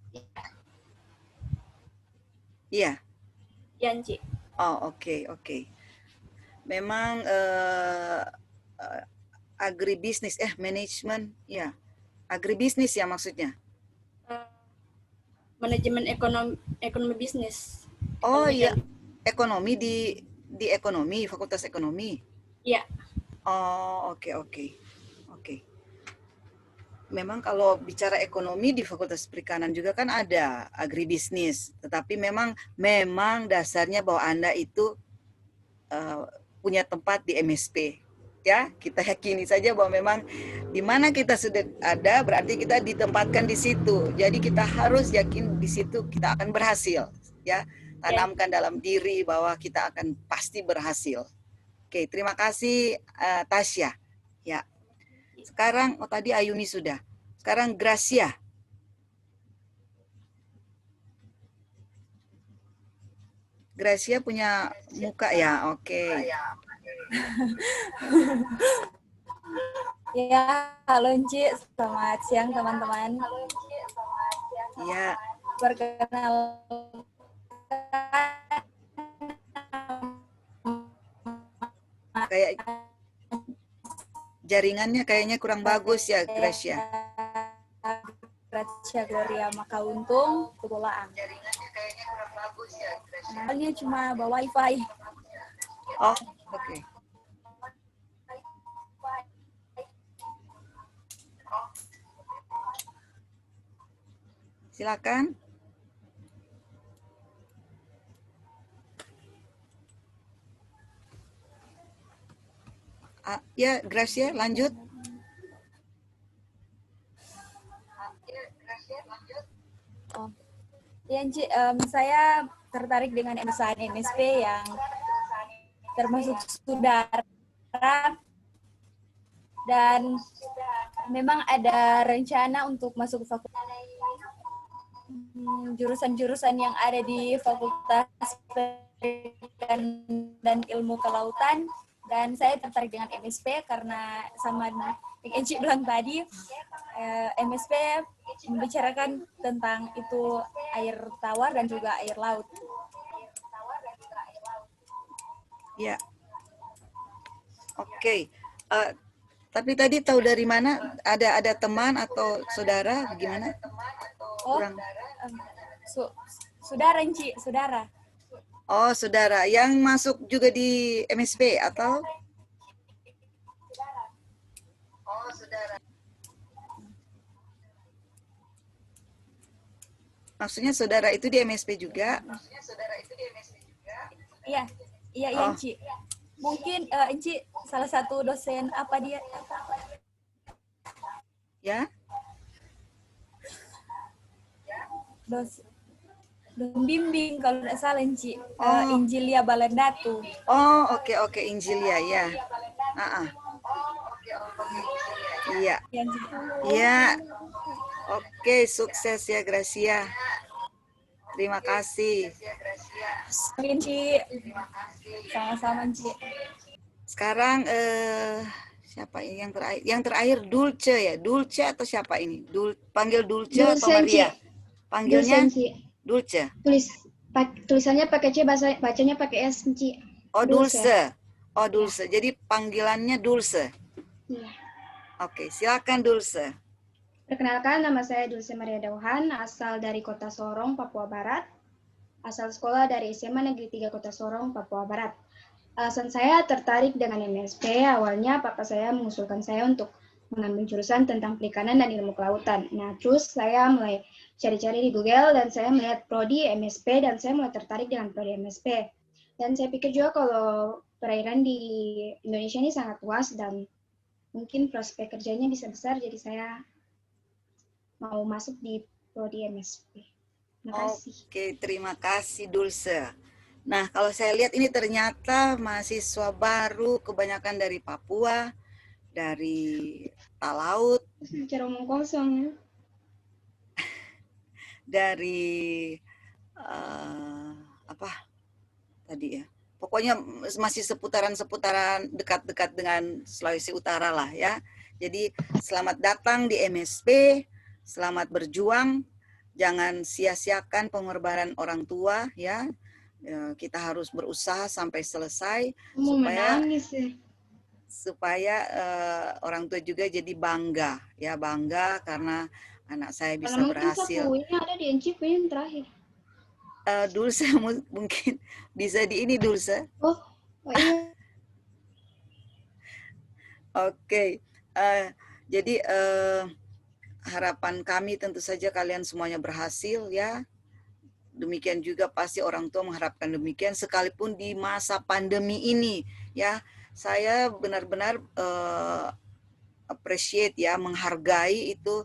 Iya. Iya, Ci. Oh, oke. Memang agribisnis, manajemen, ya. Agribisnis ya maksudnya? Manajemen ekonomi bisnis. Oh iya, ekonomi di ekonomi, Fakultas Ekonomi. Iya. Oh, oke. Memang kalau bicara ekonomi di Fakultas Perikanan juga kan ada agribisnis, tetapi memang dasarnya bahwa Anda itu punya tempat di MSP. Ya, kita yakini saja bahwa memang di mana kita sudah ada berarti kita ditempatkan di situ. Jadi kita harus yakin di situ kita akan berhasil, ya. Tanamkan dalam diri bahwa kita akan pasti berhasil. Oke, terima kasih Tasya. Ya. Sekarang tadi Ayuni sudah. Sekarang Gracia. Gracia punya muka ya, oke. Ya, halo Ci, selamat siang teman-teman. Ya. Perkenalkan, kayak jaringannya kayaknya kurang bagus ya, Gracia. Gracia Gloria Makauntung, Kepulauan. Jaringannya kayaknya kurang bagus ya, Gracia. Soalnya cuma bawa wifi. Oh, oke. Silakan. Ya, Gracia, lanjut. Oh. Ya, Ci, saya tertarik dengan perusahaan MSP yang termasuk sudah saudara dan memang ada rencana untuk masuk fakultas jurusan-jurusan yang ada di Fakultas Pendidikan dan Ilmu Kelautan, dan saya tertarik dengan MSP karena sama yang Enci bilang tadi, MSP membicarakan tentang itu air tawar dan juga air laut. Ya, oke. Tapi tadi tahu dari mana? Ada teman atau saudara? Gimana? Oh, saudara Enci, saudara. Oh, saudara. Yang masuk juga di MSP atau? Oh, saudara. Maksudnya saudara itu di MSP juga? Iya, iya, Oh. Enci. Mungkin Enci salah satu dosen apa dia? Ya? Bimbing kalau tidak salah Enci. Oh. Injilia Balandatu. Oh, oke, Injilia, ya. Iya. Iya. Oke, sukses ya Gracia. Terima kasih. Enci. Sama-sama Enci. Sekarang siapa ini yang terakhir? Yang terakhir Dulce ya. Dulce atau siapa ini? Panggil Dulce atau Maria? Panggilnya Dulce. Tulisannya pakai C, bacanya pakai S, Ci. Oh, Dulce. Oh, Dulce. Jadi panggilannya Dulce. Iya. Oke, silakan Dulce. Perkenalkan, nama saya Dulce Maria Dauhan, asal dari Kota Sorong, Papua Barat. Asal sekolah dari SMA Negeri 3 Kota Sorong, Papua Barat. Alasan saya tertarik dengan MSP, awalnya papa saya mengusulkan saya untuk mengambil jurusan tentang perikanan dan ilmu kelautan. Nah, terus saya mulai cari-cari di Google dan saya melihat prodi MSP dan saya mulai tertarik dengan prodi MSP. Dan saya pikir juga kalau perairan di Indonesia ini sangat luas dan mungkin prospek kerjanya bisa besar, jadi saya mau masuk di prodi MSP. Terima kasih. Oke, terima kasih Dulce. Nah, kalau saya lihat ini ternyata mahasiswa baru, kebanyakan dari Papua, dari Talaut, Cara omong kosong ya. dari apa tadi ya. Pokoknya masih seputaran-seputaran dekat-dekat dengan Sulawesi Utara lah ya. Jadi selamat datang di MSP, selamat berjuang, jangan sia-siakan pengorbanan orang tua ya. Kita harus berusaha sampai selesai Mau menangis ya. supaya orang tua juga jadi bangga ya, bangga karena anak saya bisa Kalau berhasil. mungkin sapunya ada di Enci yang terakhir. Dulce mungkin bisa di ini Dulce. Oh iya. Oke. Jadi harapan kami tentu saja kalian semuanya berhasil ya. Demikian juga pasti orang tua mengharapkan demikian, sekalipun di masa pandemi ini ya. Saya benar-benar appreciate ya, menghargai itu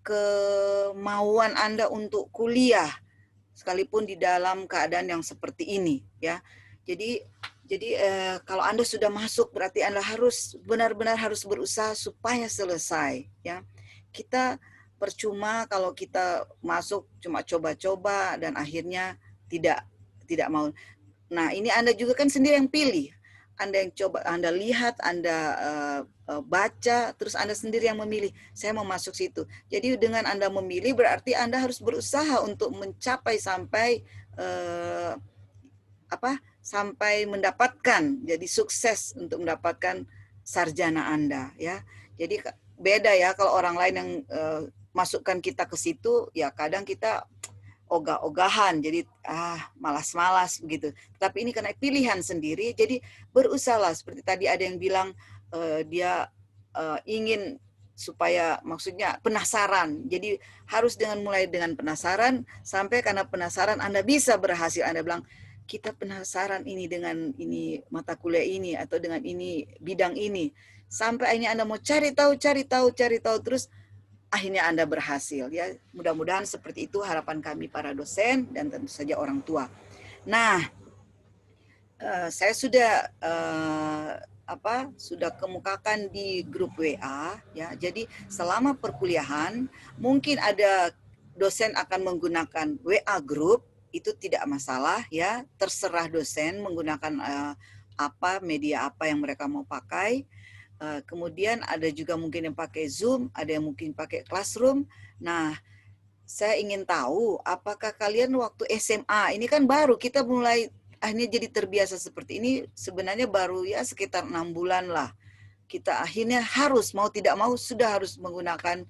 kemauan Anda untuk kuliah sekalipun di dalam keadaan yang seperti ini ya. Jadi kalau Anda sudah masuk berarti Anda harus benar-benar harus berusaha supaya selesai ya. Kita percuma kalau kita masuk cuma coba-coba dan akhirnya tidak mau. Nah, ini Anda juga kan sendiri yang pilih. Anda yang coba, Anda lihat, Anda baca, terus Anda sendiri yang memilih, saya mau masuk situ. Jadi dengan Anda memilih berarti Anda harus berusaha untuk mencapai sampai sampai mendapatkan, jadi sukses untuk mendapatkan sarjana Anda ya. Jadi beda ya kalau orang lain yang masukkan kita ke situ, ya kadang kita ogah-ogahan, jadi malas-malas begitu. Tapi ini karena pilihan sendiri, jadi berusahalah. Seperti tadi ada yang bilang dia ingin supaya, maksudnya penasaran. Jadi harus mulai dengan penasaran, sampai karena penasaran Anda bisa berhasil. Anda bilang, kita penasaran ini dengan ini mata kuliah ini, atau dengan ini bidang ini. Sampai akhirnya Anda mau cari tahu, terus akhirnya Anda berhasil ya. Mudah-mudahan seperti itu harapan kami para dosen dan tentu saja orang tua. Nah, saya sudah sudah kemukakan di grup WA ya. Jadi selama perkuliahan mungkin ada dosen akan menggunakan WA group, itu tidak masalah ya, terserah dosen menggunakan media apa yang mereka mau pakai. Kemudian ada juga mungkin yang pakai Zoom, ada yang mungkin pakai Classroom. Nah, saya ingin tahu apakah kalian waktu SMA, ini kan baru kita mulai akhirnya jadi terbiasa seperti ini, sebenarnya baru ya sekitar 6 bulan lah. Kita akhirnya harus, mau tidak mau sudah harus menggunakan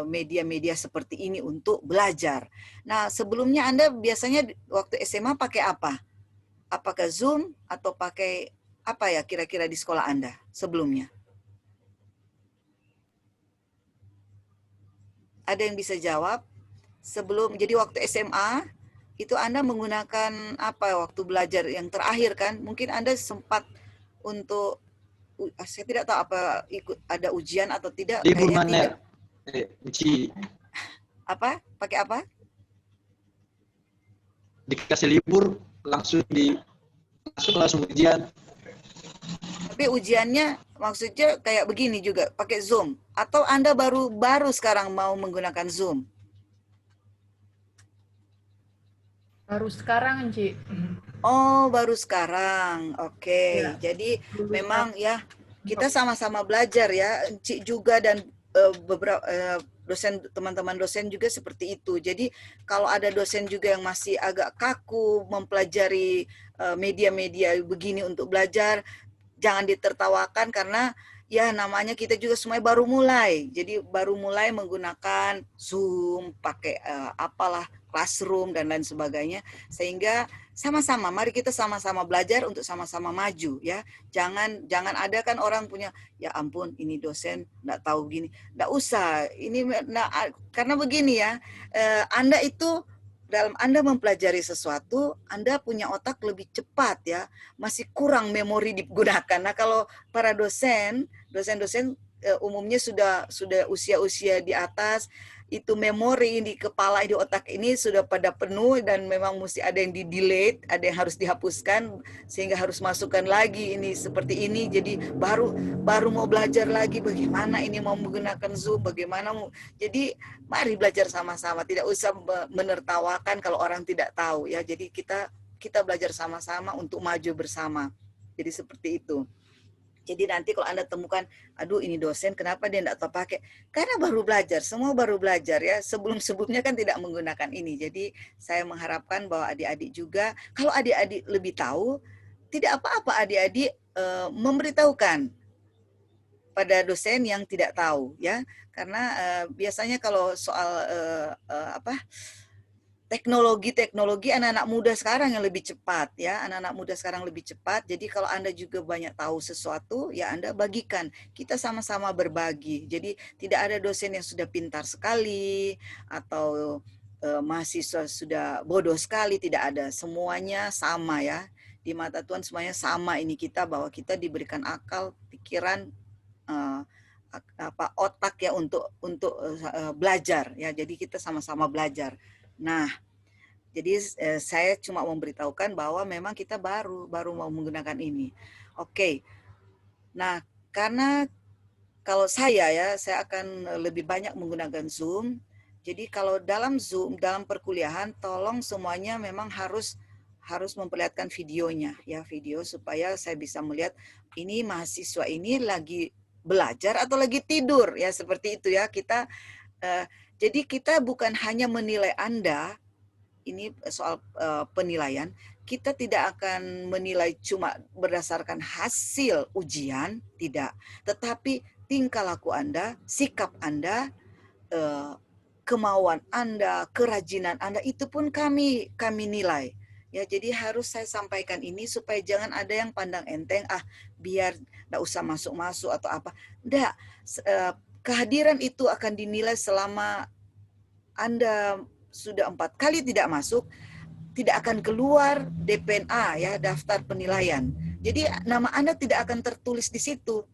media-media seperti ini untuk belajar. Nah, sebelumnya Anda biasanya waktu SMA pakai apa? Apakah Zoom atau pakai apa ya kira-kira di sekolah Anda sebelumnya? Ada yang bisa jawab? Jadi waktu SMA, itu Anda menggunakan apa waktu belajar yang terakhir kan? Mungkin Anda sempat untuk, saya tidak tahu apa ikut ada ujian atau tidak. Libur Kayaknya mana? tidak. Apa? Pakai apa? Dikasih libur, langsung ujian. Tapi ujiannya maksudnya kayak begini juga, pakai Zoom. Atau Anda baru sekarang mau menggunakan Zoom? Baru sekarang, Ci. Oh, baru sekarang. Oke. Ya. Jadi memang ya kita sama-sama belajar ya, Cik juga dan beberapa dosen, teman-teman dosen juga seperti itu. Jadi kalau ada dosen juga yang masih agak kaku mempelajari media-media begini untuk belajar, jangan ditertawakan karena ya namanya kita juga semuanya baru mulai. Jadi baru mulai menggunakan Zoom, pakai apalah Classroom dan lain sebagainya, sehingga sama-sama mari kita sama-sama belajar untuk sama-sama maju ya. Jangan ada kan orang punya ya ampun ini dosen enggak tahu gini. Enggak usah. Karena begini ya, Anda itu dalam Anda mempelajari sesuatu, Anda punya otak lebih cepat ya, masih kurang memori digunakan. Nah, kalau para dosen umumnya sudah usia-usia di atas, itu memori di kepala, di otak ini sudah pada penuh dan memang mesti ada yang di-delete, ada yang harus dihapuskan sehingga harus masukkan lagi ini seperti ini. Jadi baru mau belajar lagi bagaimana ini mau menggunakan Zoom, bagaimana mau. Jadi mari belajar sama-sama, tidak usah menertawakan kalau orang tidak tahu ya. Jadi kita belajar sama-sama untuk maju bersama. Jadi seperti itu. Jadi nanti kalau Anda temukan, aduh ini dosen kenapa dia tidak tahu pakai? Karena baru belajar, semua baru belajar ya. Sebelum-sebelumnya kan tidak menggunakan ini. Jadi saya mengharapkan bahwa adik-adik juga, kalau adik-adik lebih tahu, tidak apa-apa adik-adik memberitahukan pada dosen yang tidak tahu ya. Karena biasanya kalau soal teknologi anak-anak muda sekarang yang lebih cepat ya, anak-anak muda sekarang lebih cepat. Jadi kalau Anda juga banyak tahu sesuatu ya Anda bagikan, kita sama-sama berbagi. Jadi tidak ada dosen yang sudah pintar sekali atau mahasiswa sudah bodoh sekali, tidak ada, semuanya sama ya, di mata Tuhan semuanya sama. Ini kita bahwa kita diberikan akal, pikiran, otak ya untuk belajar ya. Jadi kita sama-sama belajar. Nah, jadi saya cuma memberitahukan bahwa memang kita baru mau menggunakan ini. Oke. Nah, karena kalau saya akan lebih banyak menggunakan Zoom. Jadi kalau dalam Zoom, dalam perkuliahan, tolong semuanya memang harus memperlihatkan videonya ya, video supaya saya bisa melihat ini mahasiswa ini lagi belajar atau lagi tidur ya, seperti itu ya. Jadi kita bukan hanya menilai Anda, ini soal penilaian, kita tidak akan menilai cuma berdasarkan hasil ujian, tidak. Tetapi tingkah laku Anda, sikap Anda, kemauan Anda, kerajinan Anda, itu pun kami nilai. Ya, jadi harus saya sampaikan ini supaya jangan ada yang pandang enteng, biar enggak usah masuk-masuk atau apa. Enggak. Kehadiran itu akan dinilai selama Anda sudah 4 kali tidak masuk, tidak akan keluar DPNA ya, daftar penilaian. Jadi nama Anda tidak akan tertulis di situ.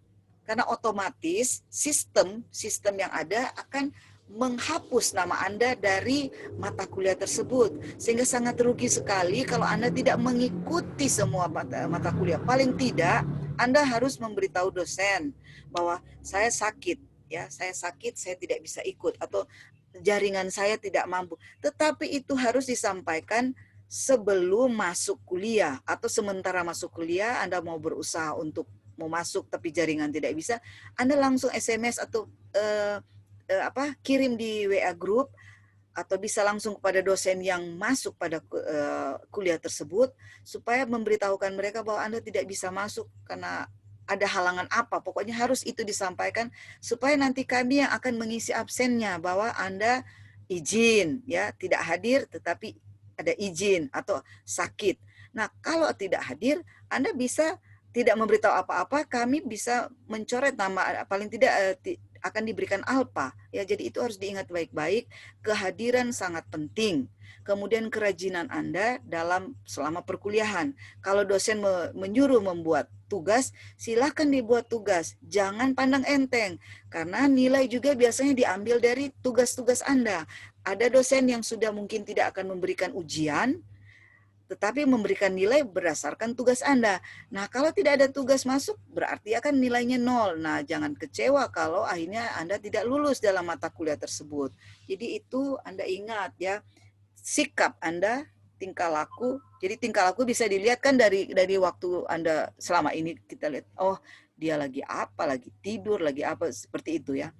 Karena otomatis sistem yang ada akan menghapus nama Anda dari mata kuliah tersebut. Sehingga sangat rugi sekali kalau Anda tidak mengikuti semua mata kuliah. Paling tidak Anda harus memberitahu dosen bahwa saya sakit, ya, saya sakit, saya tidak bisa ikut, atau jaringan saya tidak mampu. Tetapi itu harus disampaikan sebelum masuk kuliah, atau sementara masuk kuliah Anda mau berusaha untuk mau masuk tapi jaringan tidak bisa, Anda langsung SMS atau kirim di WA group, atau bisa langsung kepada dosen yang masuk pada kuliah tersebut, supaya memberitahukan mereka bahwa Anda tidak bisa masuk karena ada halangan apa. Pokoknya harus itu disampaikan supaya nanti kami yang akan mengisi absennya bahwa Anda izin, ya, tidak hadir tetapi ada izin atau sakit. Nah, kalau tidak hadir, Anda bisa tidak memberitahu apa-apa, kami bisa mencoret nama, paling tidak akan diberikan alpa, ya. Jadi itu harus diingat baik-baik, kehadiran sangat penting. Kemudian kerajinan Anda selama perkuliahan. Kalau dosen menyuruh membuat tugas, silahkan dibuat tugas, jangan pandang enteng, karena nilai juga biasanya diambil dari tugas-tugas Anda. Ada dosen yang sudah mungkin tidak akan memberikan ujian, tetapi memberikan nilai berdasarkan tugas Anda. Nah, kalau tidak ada tugas masuk, berarti akan nilainya 0. Nah, jangan kecewa kalau akhirnya Anda tidak lulus dalam mata kuliah tersebut. Jadi itu Anda ingat, ya, sikap Anda, tingkah laku. Jadi tingkah laku bisa dilihat kan dari waktu Anda selama ini kita lihat, oh dia lagi apa, lagi tidur, lagi apa, seperti itu, ya.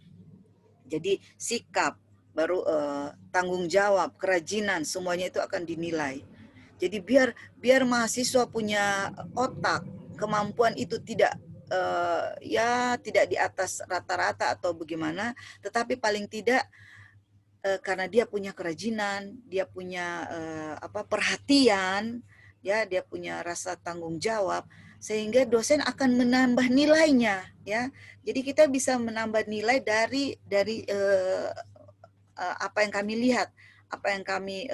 Jadi sikap, baru tanggung jawab, kerajinan, semuanya itu akan dinilai. Jadi biar mahasiswa punya otak, kemampuan itu tidak tidak di atas rata-rata atau bagaimana, tetapi paling tidak karena dia punya kerajinan, dia punya perhatian, ya, dia punya rasa tanggung jawab, sehingga dosen akan menambah nilainya, ya. Jadi kita bisa menambah nilai dari apa yang kami lihat, apa yang kami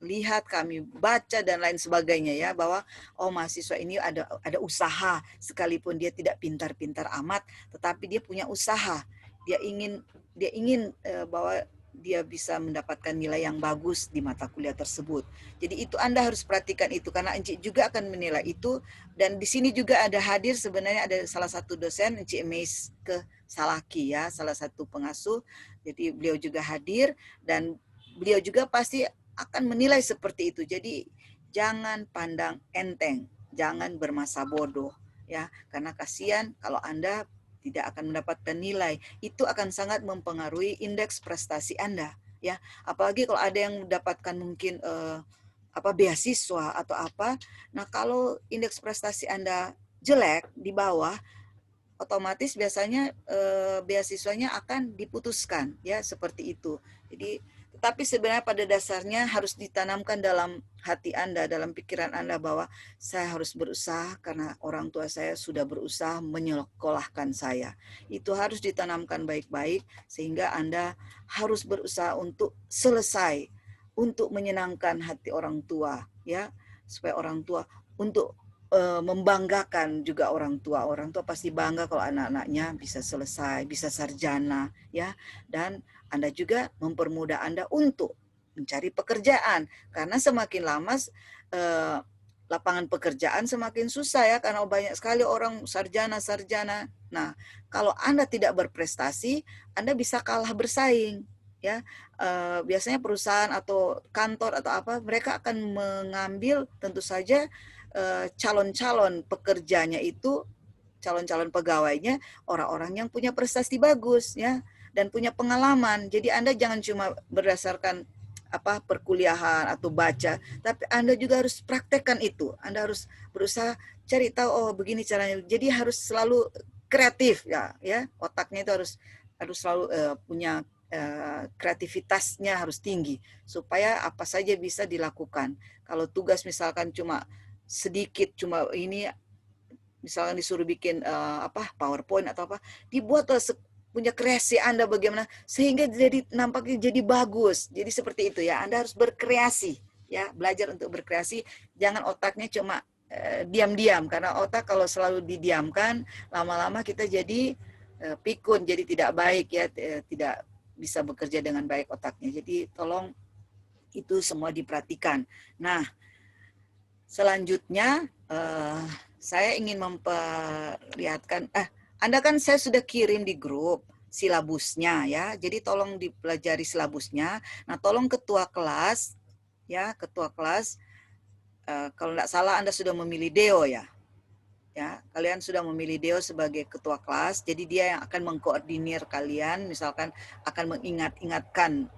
lihat, kami baca dan lain sebagainya, ya, bahwa oh mahasiswa ini ada usaha, sekalipun dia tidak pintar-pintar amat, tetapi dia punya usaha, dia ingin bahwa dia bisa mendapatkan nilai yang bagus di mata kuliah tersebut. Jadi itu Anda harus perhatikan itu, karena Encik juga akan menilai itu. Dan di sini juga ada hadir, sebenarnya ada salah satu dosen, Encik Meis ke Salaki, ya, salah satu pengasuh. Jadi beliau juga hadir dan beliau juga pasti akan menilai seperti itu. Jadi jangan pandang enteng, jangan bermasa bodoh, ya, karena kasihan kalau Anda tidak akan mendapatkan nilai. Itu akan sangat mempengaruhi indeks prestasi Anda, ya. Apalagi kalau ada yang mendapatkan mungkin beasiswa atau apa. Nah, kalau indeks prestasi Anda jelek di bawah, otomatis biasanya beasiswanya akan diputuskan, ya, seperti itu. Jadi tapi sebenarnya pada dasarnya harus ditanamkan dalam hati Anda, dalam pikiran Anda, bahwa saya harus berusaha karena orang tua saya sudah berusaha menyekolahkan saya. Itu harus ditanamkan baik-baik sehingga Anda harus berusaha untuk selesai, untuk menyenangkan hati orang tua, ya, supaya orang tua, untuk membanggakan juga orang tua. Orang tua pasti bangga kalau anak-anaknya bisa selesai, bisa sarjana, ya. Dan Anda juga mempermudah Anda untuk mencari pekerjaan, karena semakin lama lapangan pekerjaan semakin susah, ya, karena banyak sekali orang sarjana. Nah, kalau Anda tidak berprestasi, Anda bisa kalah bersaing, ya. Biasanya perusahaan atau kantor atau apa, mereka akan mengambil tentu saja calon-calon pekerjanya itu, calon-calon pegawainya, orang-orang yang punya prestasi bagus, ya, dan punya pengalaman. Jadi Anda jangan cuma berdasarkan perkuliahan atau baca, tapi Anda juga harus praktekkan itu. Anda harus berusaha cari tahu, oh begini caranya. Jadi harus selalu kreatif, ya, otaknya itu harus selalu punya kreativitasnya harus tinggi supaya apa saja bisa dilakukan. Kalau tugas misalkan cuma sedikit, cuma ini misalkan disuruh bikin PowerPoint atau apa, dibuat punya kreasi Anda bagaimana sehingga nampaknya jadi bagus. Jadi seperti itu, ya. Anda harus berkreasi, ya, belajar untuk berkreasi. Jangan otaknya cuma diam-diam, karena otak kalau selalu didiamkan, lama-lama kita jadi pikun, jadi tidak baik, ya, tidak bisa bekerja dengan baik otaknya. Jadi tolong itu semua diperhatikan. Nah, selanjutnya saya ingin memperlihatkan, Anda kan saya sudah kirim di grup silabusnya ya, jadi tolong dipelajari silabusnya. Nah, tolong ketua kelas, ya, ketua kelas, kalau tidak salah Anda sudah memilih Deo ya. Ya, kalian sudah memilih Deo sebagai ketua kelas, jadi dia yang akan mengkoordinir kalian, misalkan akan mengingat-ingatkan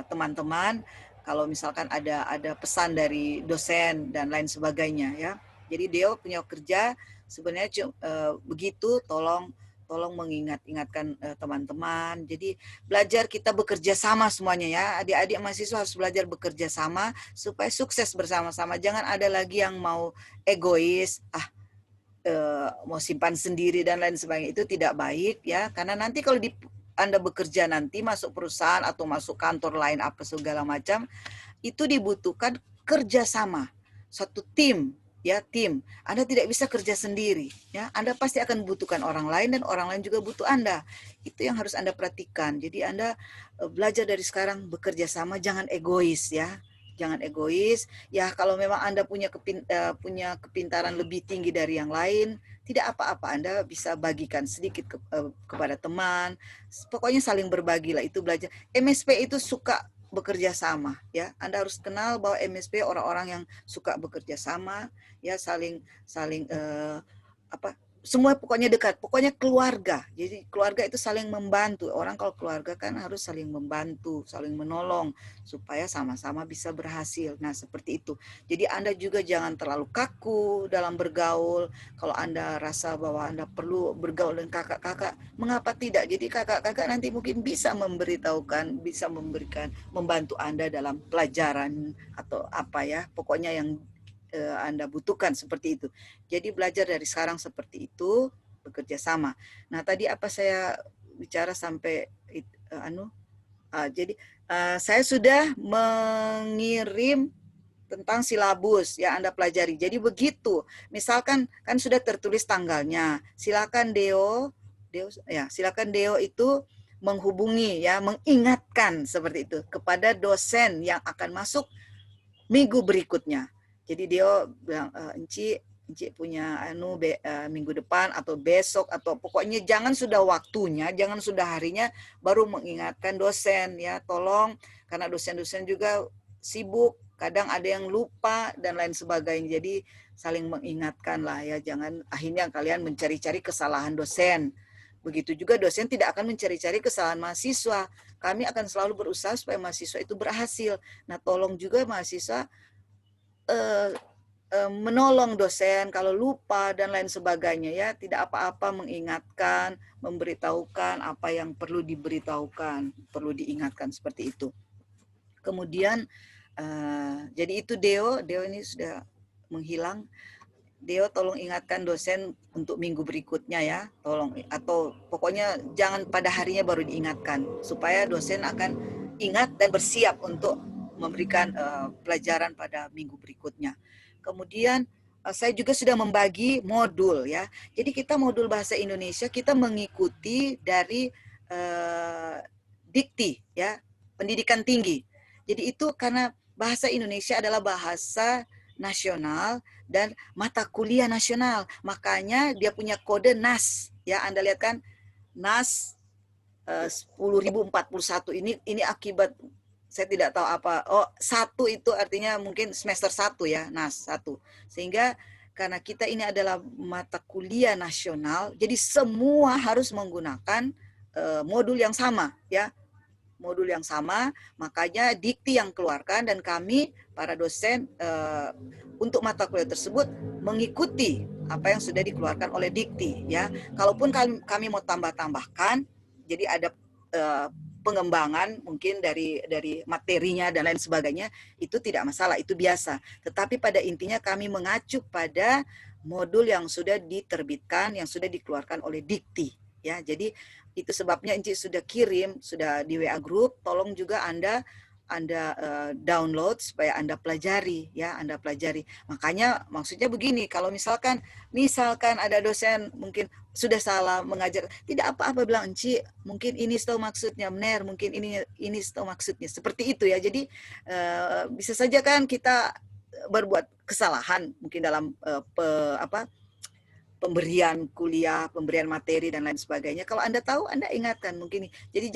teman-teman kalau misalkan ada pesan dari dosen dan lain sebagainya ya. Jadi Deo punya kerja sebenarnya begitu, tolong mengingat-ingatkan teman-teman. Jadi belajar kita bekerja sama semuanya ya. Adik-adik mahasiswa harus belajar bekerja sama supaya sukses bersama-sama. Jangan ada lagi yang mau egois, mau simpan sendiri dan lain sebagainya. Itu tidak baik ya, karena nanti kalau Anda bekerja nanti masuk perusahaan atau masuk kantor lain apa segala macam, itu dibutuhkan kerjasama, satu tim ya, tim. Anda tidak bisa kerja sendiri ya, Anda pasti akan membutuhkan orang lain dan orang lain juga butuh Anda. Itu yang harus Anda perhatikan. Jadi Anda belajar dari sekarang bekerja sama, jangan egois ya. Jangan egois. Ya, kalau memang Anda punya kepintaran lebih tinggi dari yang lain, tidak apa-apa, Anda bisa bagikan sedikit kepada teman. Pokoknya saling berbagilah, itu belajar. MSP itu suka bekerja sama ya. Anda harus kenal bahwa MSP orang-orang yang suka bekerja sama ya, saling semua pokoknya dekat, pokoknya keluarga. Jadi keluarga itu saling membantu. Orang kalau keluarga kan harus saling membantu, saling menolong supaya sama-sama bisa berhasil. Nah, seperti itu. Jadi Anda juga jangan terlalu kaku dalam bergaul. Kalau Anda rasa bahwa Anda perlu bergaul dengan kakak-kakak, mengapa tidak? Jadi kakak-kakak nanti mungkin bisa memberitahukan, bisa membantu Anda dalam pelajaran atau apa ya, pokoknya yang Anda butuhkan seperti itu. Jadi belajar dari sekarang seperti itu, bekerja sama. Nah, tadi apa saya bicara sampai jadi saya sudah mengirim tentang silabus ya, Anda pelajari. Jadi begitu. Misalkan kan sudah tertulis tanggalnya. Silakan Deo itu menghubungi ya, mengingatkan seperti itu kepada dosen yang akan masuk minggu berikutnya. Jadi dia bilang, Enci punya minggu depan atau besok, atau pokoknya jangan sudah waktunya, jangan sudah harinya baru mengingatkan dosen ya, tolong, karena dosen-dosen juga sibuk, kadang ada yang lupa dan lain sebagainya. Jadi saling mengingatkan lah ya, jangan akhirnya kalian mencari-cari kesalahan dosen. Begitu juga dosen tidak akan mencari-cari kesalahan mahasiswa. Kami akan selalu berusaha supaya mahasiswa itu berhasil. Nah, tolong juga mahasiswa menolong dosen kalau lupa dan lain sebagainya ya, tidak apa-apa mengingatkan, memberitahukan apa yang perlu diberitahukan, perlu diingatkan seperti itu. Kemudian jadi itu Deo ini sudah menghilang. Deo tolong ingatkan dosen untuk minggu berikutnya ya, tolong, atau pokoknya jangan pada harinya baru diingatkan, supaya dosen akan ingat dan bersiap untuk memberikan pelajaran pada minggu berikutnya. Kemudian saya juga sudah membagi modul ya. Jadi kita modul bahasa Indonesia kita mengikuti dari dikti ya, pendidikan tinggi. Jadi itu karena bahasa Indonesia adalah bahasa nasional dan mata kuliah nasional. Makanya dia punya kode NAS ya. Anda lihat kan NAS 10.041 ini akibat saya tidak tahu apa. Oh, 1 itu artinya mungkin semester 1 ya, NAS 1. Sehingga karena kita ini adalah mata kuliah nasional, jadi semua harus menggunakan modul yang sama ya. Modul yang sama, makanya dikti yang keluarkan dan kami para dosen untuk mata kuliah tersebut mengikuti apa yang sudah dikeluarkan oleh dikti ya. Kalaupun kami mau tambah-tambahkan, jadi ada pengembangan mungkin dari materinya dan lain sebagainya, itu tidak masalah, itu biasa. Tetapi pada intinya kami mengacu pada modul yang sudah diterbitkan, yang sudah dikeluarkan oleh dikti ya. Jadi itu sebabnya Enci sudah kirim, sudah di WA group, tolong juga Anda download supaya Anda pelajari ya, Anda pelajari. Makanya maksudnya begini, kalau misalkan ada dosen mungkin sudah salah mengajar, tidak apa-apa bilang Enci, mungkin ini tahu maksudnya benar, mungkin ini tahu maksudnya. Seperti itu ya. Jadi bisa saja kan kita berbuat kesalahan mungkin dalam pemberian kuliah, pemberian materi dan lain sebagainya. Kalau Anda tahu, Anda ingatkan mungkin. Jadi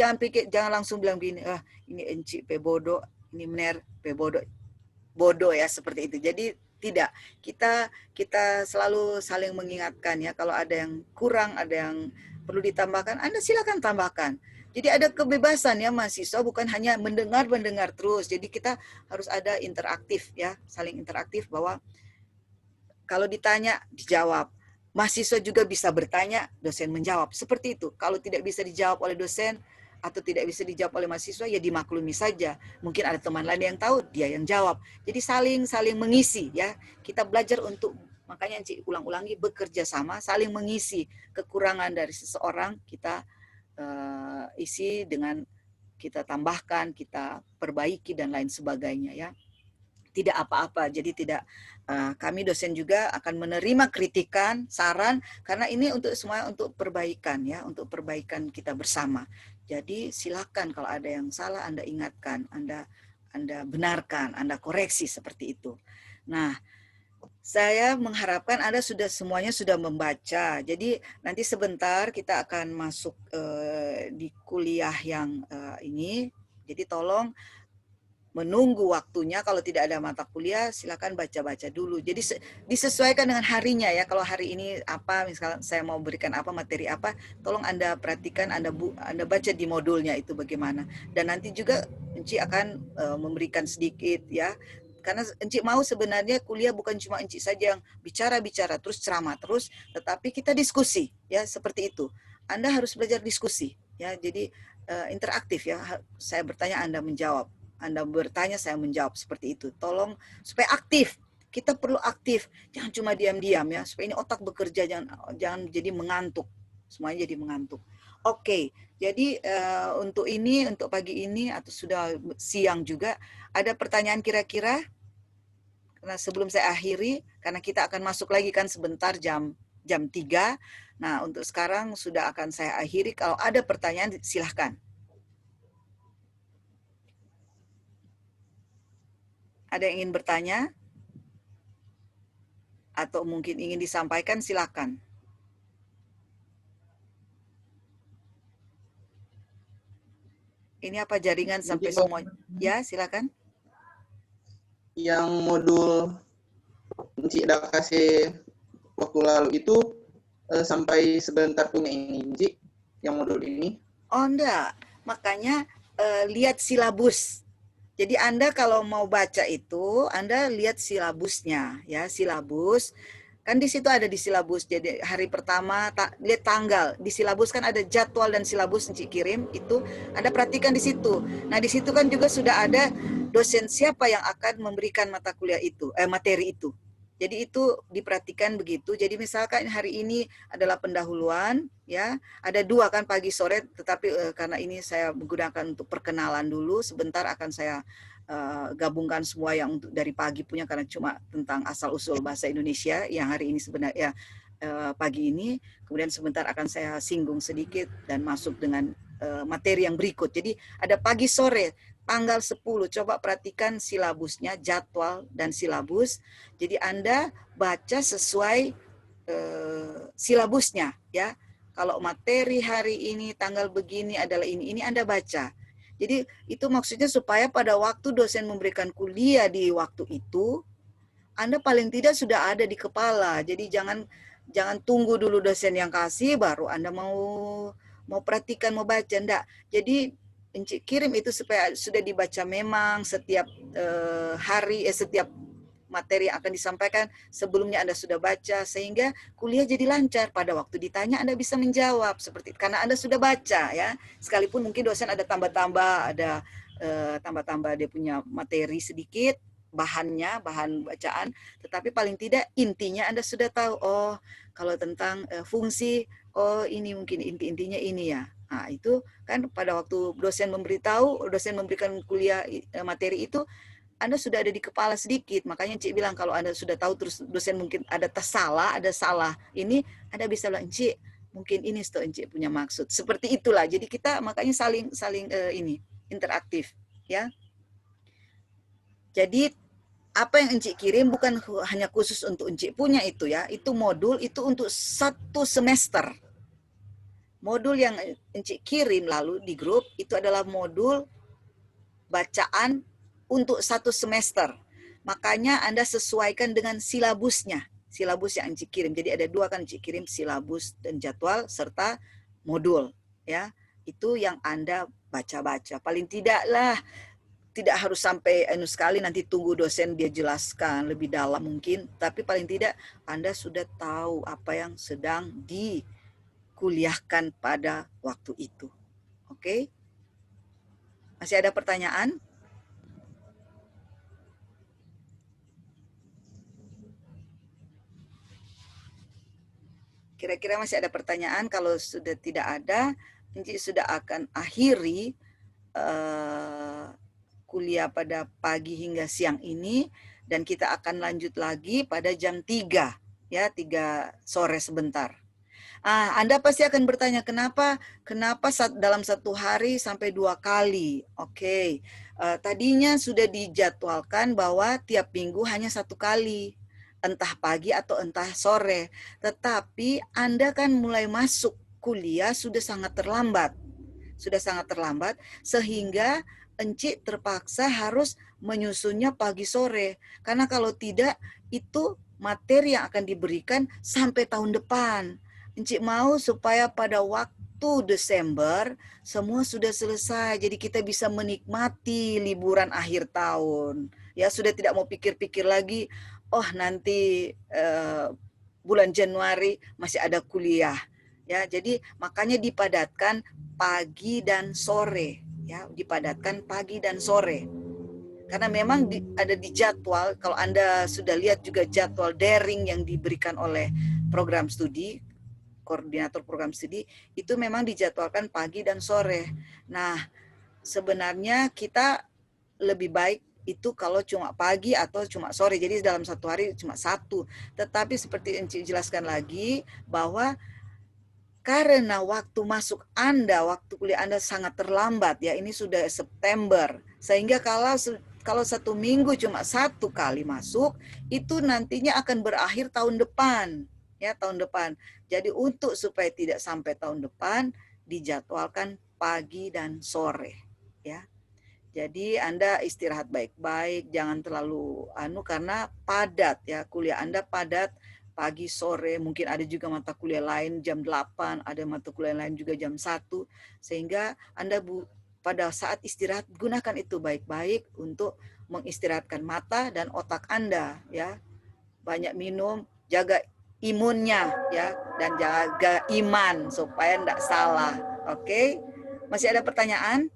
jangan langsung bilang begini, ini Enci pe bodoh, ini Mener pe bodoh ya, seperti itu. Jadi tidak, kita selalu saling mengingatkan ya, kalau ada yang kurang, ada yang perlu ditambahkan, Anda silakan tambahkan. Jadi ada kebebasan ya mahasiswa, bukan hanya mendengar terus. Jadi kita harus ada interaktif ya, saling interaktif, bahwa kalau ditanya dijawab. Mahasiswa juga bisa bertanya, dosen menjawab. Seperti itu. Kalau tidak bisa dijawab oleh dosen atau tidak bisa dijawab oleh mahasiswa, ya dimaklumi saja. Mungkin ada teman lain yang tahu, dia yang jawab. Jadi saling mengisi ya. Kita belajar untuk, makanya Enci ulang-ulangi, bekerja sama, saling mengisi kekurangan dari seseorang, kita isi dengan kita tambahkan, kita perbaiki dan lain sebagainya ya. Tidak apa-apa, jadi tidak, kami dosen juga akan menerima kritikan, saran, karena ini untuk semuanya untuk perbaikan ya, untuk perbaikan kita bersama. Jadi silakan kalau ada yang salah Anda ingatkan, Anda benarkan, Anda koreksi seperti itu. Nah, saya mengharapkan Anda semuanya sudah membaca. Jadi nanti sebentar kita akan masuk di kuliah yang ini. Jadi tolong menunggu waktunya. Kalau tidak ada mata kuliah, silakan baca-baca dulu. Jadi disesuaikan dengan harinya ya. Kalau hari ini apa, misalnya saya mau berikan apa, materi apa, tolong Anda perhatikan, Anda baca di modulnya itu bagaimana. Dan nanti juga Enci akan memberikan sedikit ya. Karena Enci mau sebenarnya kuliah bukan cuma Enci saja yang bicara-bicara terus ceramah terus, tetapi kita diskusi ya, seperti itu. Anda harus belajar diskusi ya. Jadi interaktif ya. Saya bertanya, Anda menjawab. Anda bertanya, saya menjawab, seperti itu. Tolong supaya aktif. Kita perlu aktif. Jangan cuma diam-diam ya. Supaya ini otak bekerja, jangan jadi mengantuk. Semuanya jadi mengantuk. Oke, jadi untuk pagi ini atau sudah siang juga, ada pertanyaan kira-kira? Karena sebelum saya akhiri, karena kita akan masuk lagi kan sebentar jam 3. Nah, untuk sekarang sudah akan saya akhiri. Kalau ada pertanyaan, silahkan. Ada yang ingin bertanya? Atau mungkin ingin disampaikan, silakan. Ini apa, jaringan sampai semua? Ya, silakan. Yang modul Enci udah kasih waktu lalu itu sampai sebentar punya ini, Enci, yang modul ini? Oh, enggak. Makanya lihat silabus. Jadi Anda kalau mau baca itu, Anda lihat silabusnya, ya, silabus. Kan di situ ada di silabus. Jadi hari pertama lihat tanggal. Di silabus kan ada jadwal dan silabus Enci kirim, itu Anda perhatikan di situ. Nah, di situ kan juga sudah ada dosen siapa yang akan memberikan mata kuliah itu, materi itu. Jadi itu diperhatikan begitu. Jadi misalkan hari ini adalah pendahuluan, ya, ada 2 kan pagi sore, tetapi karena ini saya menggunakan untuk perkenalan dulu, sebentar akan saya gabungkan semua yang untuk dari pagi punya, karena cuma tentang asal usul bahasa Indonesia yang hari ini sebenarnya pagi ini. Kemudian sebentar akan saya singgung sedikit dan masuk dengan materi yang berikut. Jadi ada pagi sore. Tanggal 10, coba perhatikan silabusnya, jadwal dan silabus. Jadi Anda baca sesuai silabusnya ya. Kalau materi hari ini tanggal begini adalah ini Anda baca. Jadi itu maksudnya supaya pada waktu dosen memberikan kuliah di waktu itu, Anda paling tidak sudah ada di kepala. Jadi jangan tunggu dulu dosen yang kasih baru Anda mau perhatikan, mau baca, enggak. Jadi Enci kirim itu supaya sudah dibaca memang setiap hari, setiap materi yang akan disampaikan sebelumnya Anda sudah baca, sehingga kuliah jadi lancar. Pada waktu ditanya Anda bisa menjawab seperti itu, karena Anda sudah baca ya. Sekalipun mungkin dosen ada tambah-tambah, ada tambah-tambah dia punya materi sedikit, bahan bacaan, tetapi paling tidak intinya Anda sudah tahu. Oh, kalau tentang fungsi, oh ini mungkin inti-intinya ini ya. Nah, itu kan pada waktu dosen memberikan kuliah materi itu, Anda sudah ada di kepala sedikit. Makanya Cik bilang kalau Anda sudah tahu terus dosen mungkin ada salah ini, Anda bisa bilang, Cik, mungkin ini Cik punya maksud. Seperti itulah. Jadi kita makanya saling interaktif ya. Jadi apa yang Encik kirim bukan hanya khusus untuk Encik punya itu ya, itu modul itu untuk 1 semester. Modul yang Encik kirim lalu di grup itu adalah modul bacaan untuk 1 semester. Makanya Anda sesuaikan dengan silabusnya, silabus yang Encik kirim. Jadi ada 2 kan Encik kirim, silabus dan jadwal serta modul ya. Itu yang Anda baca-baca. Paling tidaklah tidak harus sampai sekali nanti tunggu dosen dia jelaskan lebih dalam mungkin, tapi paling tidak Anda sudah tahu apa yang sedang dikuliahkan pada waktu itu. Oke? Masih ada pertanyaan? Kira-kira masih ada pertanyaan? Kalau sudah tidak ada, Encik sudah akan akhiri kuliah pada pagi hingga siang ini, dan kita akan lanjut lagi pada jam 3 ya, 3 sore sebentar. Anda pasti akan bertanya kenapa dalam 1 hari sampai 2 kali. Oke. Tadinya sudah dijadwalkan bahwa tiap minggu hanya 1 kali, entah pagi atau entah sore. Tetapi Anda kan mulai masuk kuliah sudah sangat terlambat. Sehingga Encik terpaksa harus menyusunnya pagi sore. Karena kalau tidak, itu materi yang akan diberikan sampai tahun depan. Encik mau supaya pada waktu Desember semua sudah selesai. Jadi kita bisa menikmati liburan akhir tahun. Ya, sudah tidak mau pikir-pikir lagi, oh nanti bulan Januari masih ada kuliah. Ya, jadi makanya dipadatkan pagi dan sore. Ya, dipadatkan pagi dan sore. Karena memang ada di jadwal, kalau Anda sudah lihat juga jadwal daring yang diberikan oleh program studi, koordinator program studi, itu memang dijadwalkan pagi dan sore. Nah, sebenarnya kita lebih baik itu kalau cuma pagi atau cuma sore, jadi dalam 1 hari cuma 1. Tetapi seperti Encik jelaskan lagi, bahwa karena waktu masuk Anda, waktu kuliah Anda sangat terlambat ya, ini sudah September, sehingga kalau 1 minggu cuma 1 kali masuk, itu nantinya akan berakhir tahun depan, ya tahun depan. Jadi untuk supaya tidak sampai tahun depan, dijadwalkan pagi dan sore, ya. Jadi Anda istirahat baik-baik, jangan terlalu karena padat ya, kuliah Anda padat. Pagi, sore, mungkin ada juga mata kuliah lain jam 8, ada mata kuliah lain juga jam 1, sehingga Anda pada saat istirahat gunakan itu baik-baik untuk mengistirahatkan mata dan otak Anda ya. Banyak minum, jaga imunnya ya, dan jaga iman supaya tidak salah. Oke? Masih ada pertanyaan?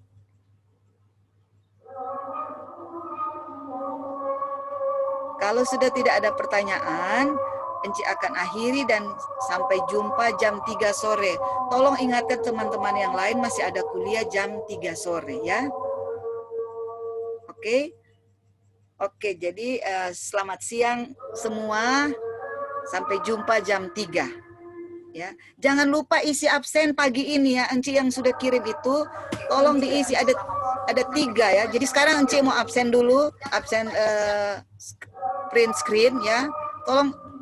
Kalau sudah tidak ada pertanyaan, Encik akan akhiri dan sampai jumpa jam 3 sore. Tolong ingatkan teman-teman yang lain masih ada kuliah jam 3 sore ya. Oke. Oke, jadi selamat siang semua. Sampai jumpa jam 3. Ya. Jangan lupa isi absen pagi ini ya. Encik yang sudah kirim itu tolong diisi, ada 3 ya. Jadi sekarang Encik mau absen dulu, absen print screen ya.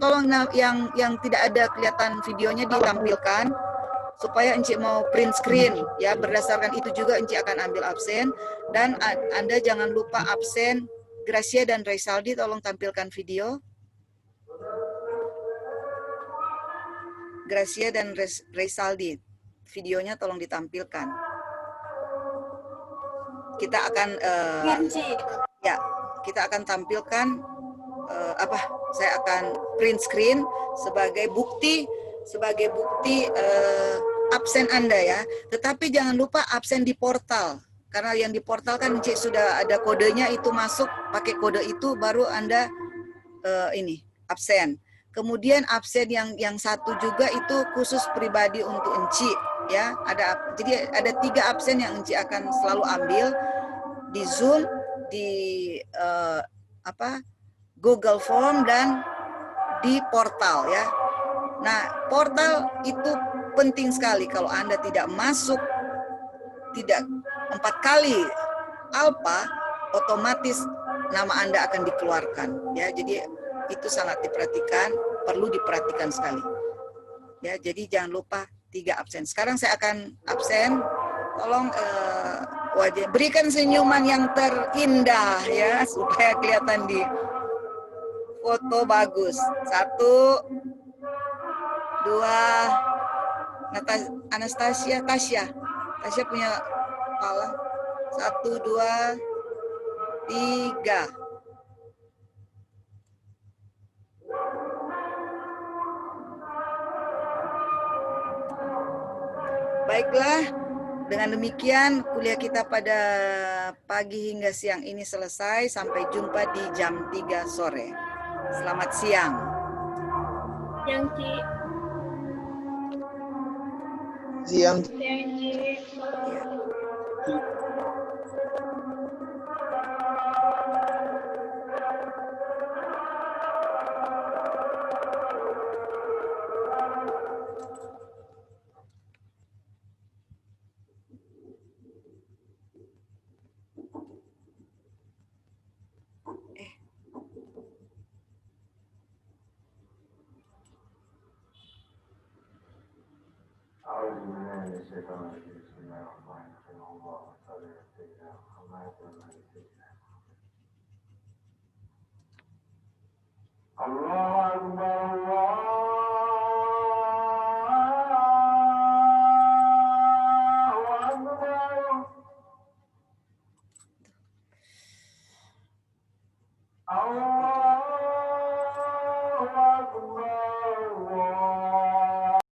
Tolong yang tidak ada kelihatan videonya ditampilkan supaya Encik mau print screen ya. Berdasarkan itu juga Encik akan ambil absen, dan Anda jangan lupa absen Gracia dan Raisaldi, tolong tampilkan video. Gracia dan Raisaldi, videonya tolong ditampilkan. Kita akan kita akan tampilkan saya akan print screen sebagai bukti absen Anda ya. Tetapi jangan lupa absen di portal, karena yang di portal kan Encik sudah ada kodenya, itu masuk pakai kode itu baru Anda absen. Kemudian absen yang 1 juga itu khusus pribadi untuk Encik ya. Jadi ada 3 absen yang Encik akan selalu ambil di Zoom, di Google Form, dan di portal ya. Nah, portal itu penting sekali. Kalau Anda tidak masuk 4 kali alpha, otomatis nama Anda akan dikeluarkan. Ya, jadi itu sangat diperhatikan, perlu diperhatikan sekali. Ya, jadi jangan lupa 3 absen. Sekarang saya akan absen. Tolong wajah berikan senyuman yang terindah ya supaya kelihatan di foto bagus. 1, 2, Anastasia, Tasya punya kepala. 1, 2, 3. Baiklah, dengan demikian kuliah kita pada pagi hingga siang ini selesai. Sampai jumpa di jam 3 sore. Selamat siang. Yang Ci. Siang. Yang Ci. Allah Akbar, Allah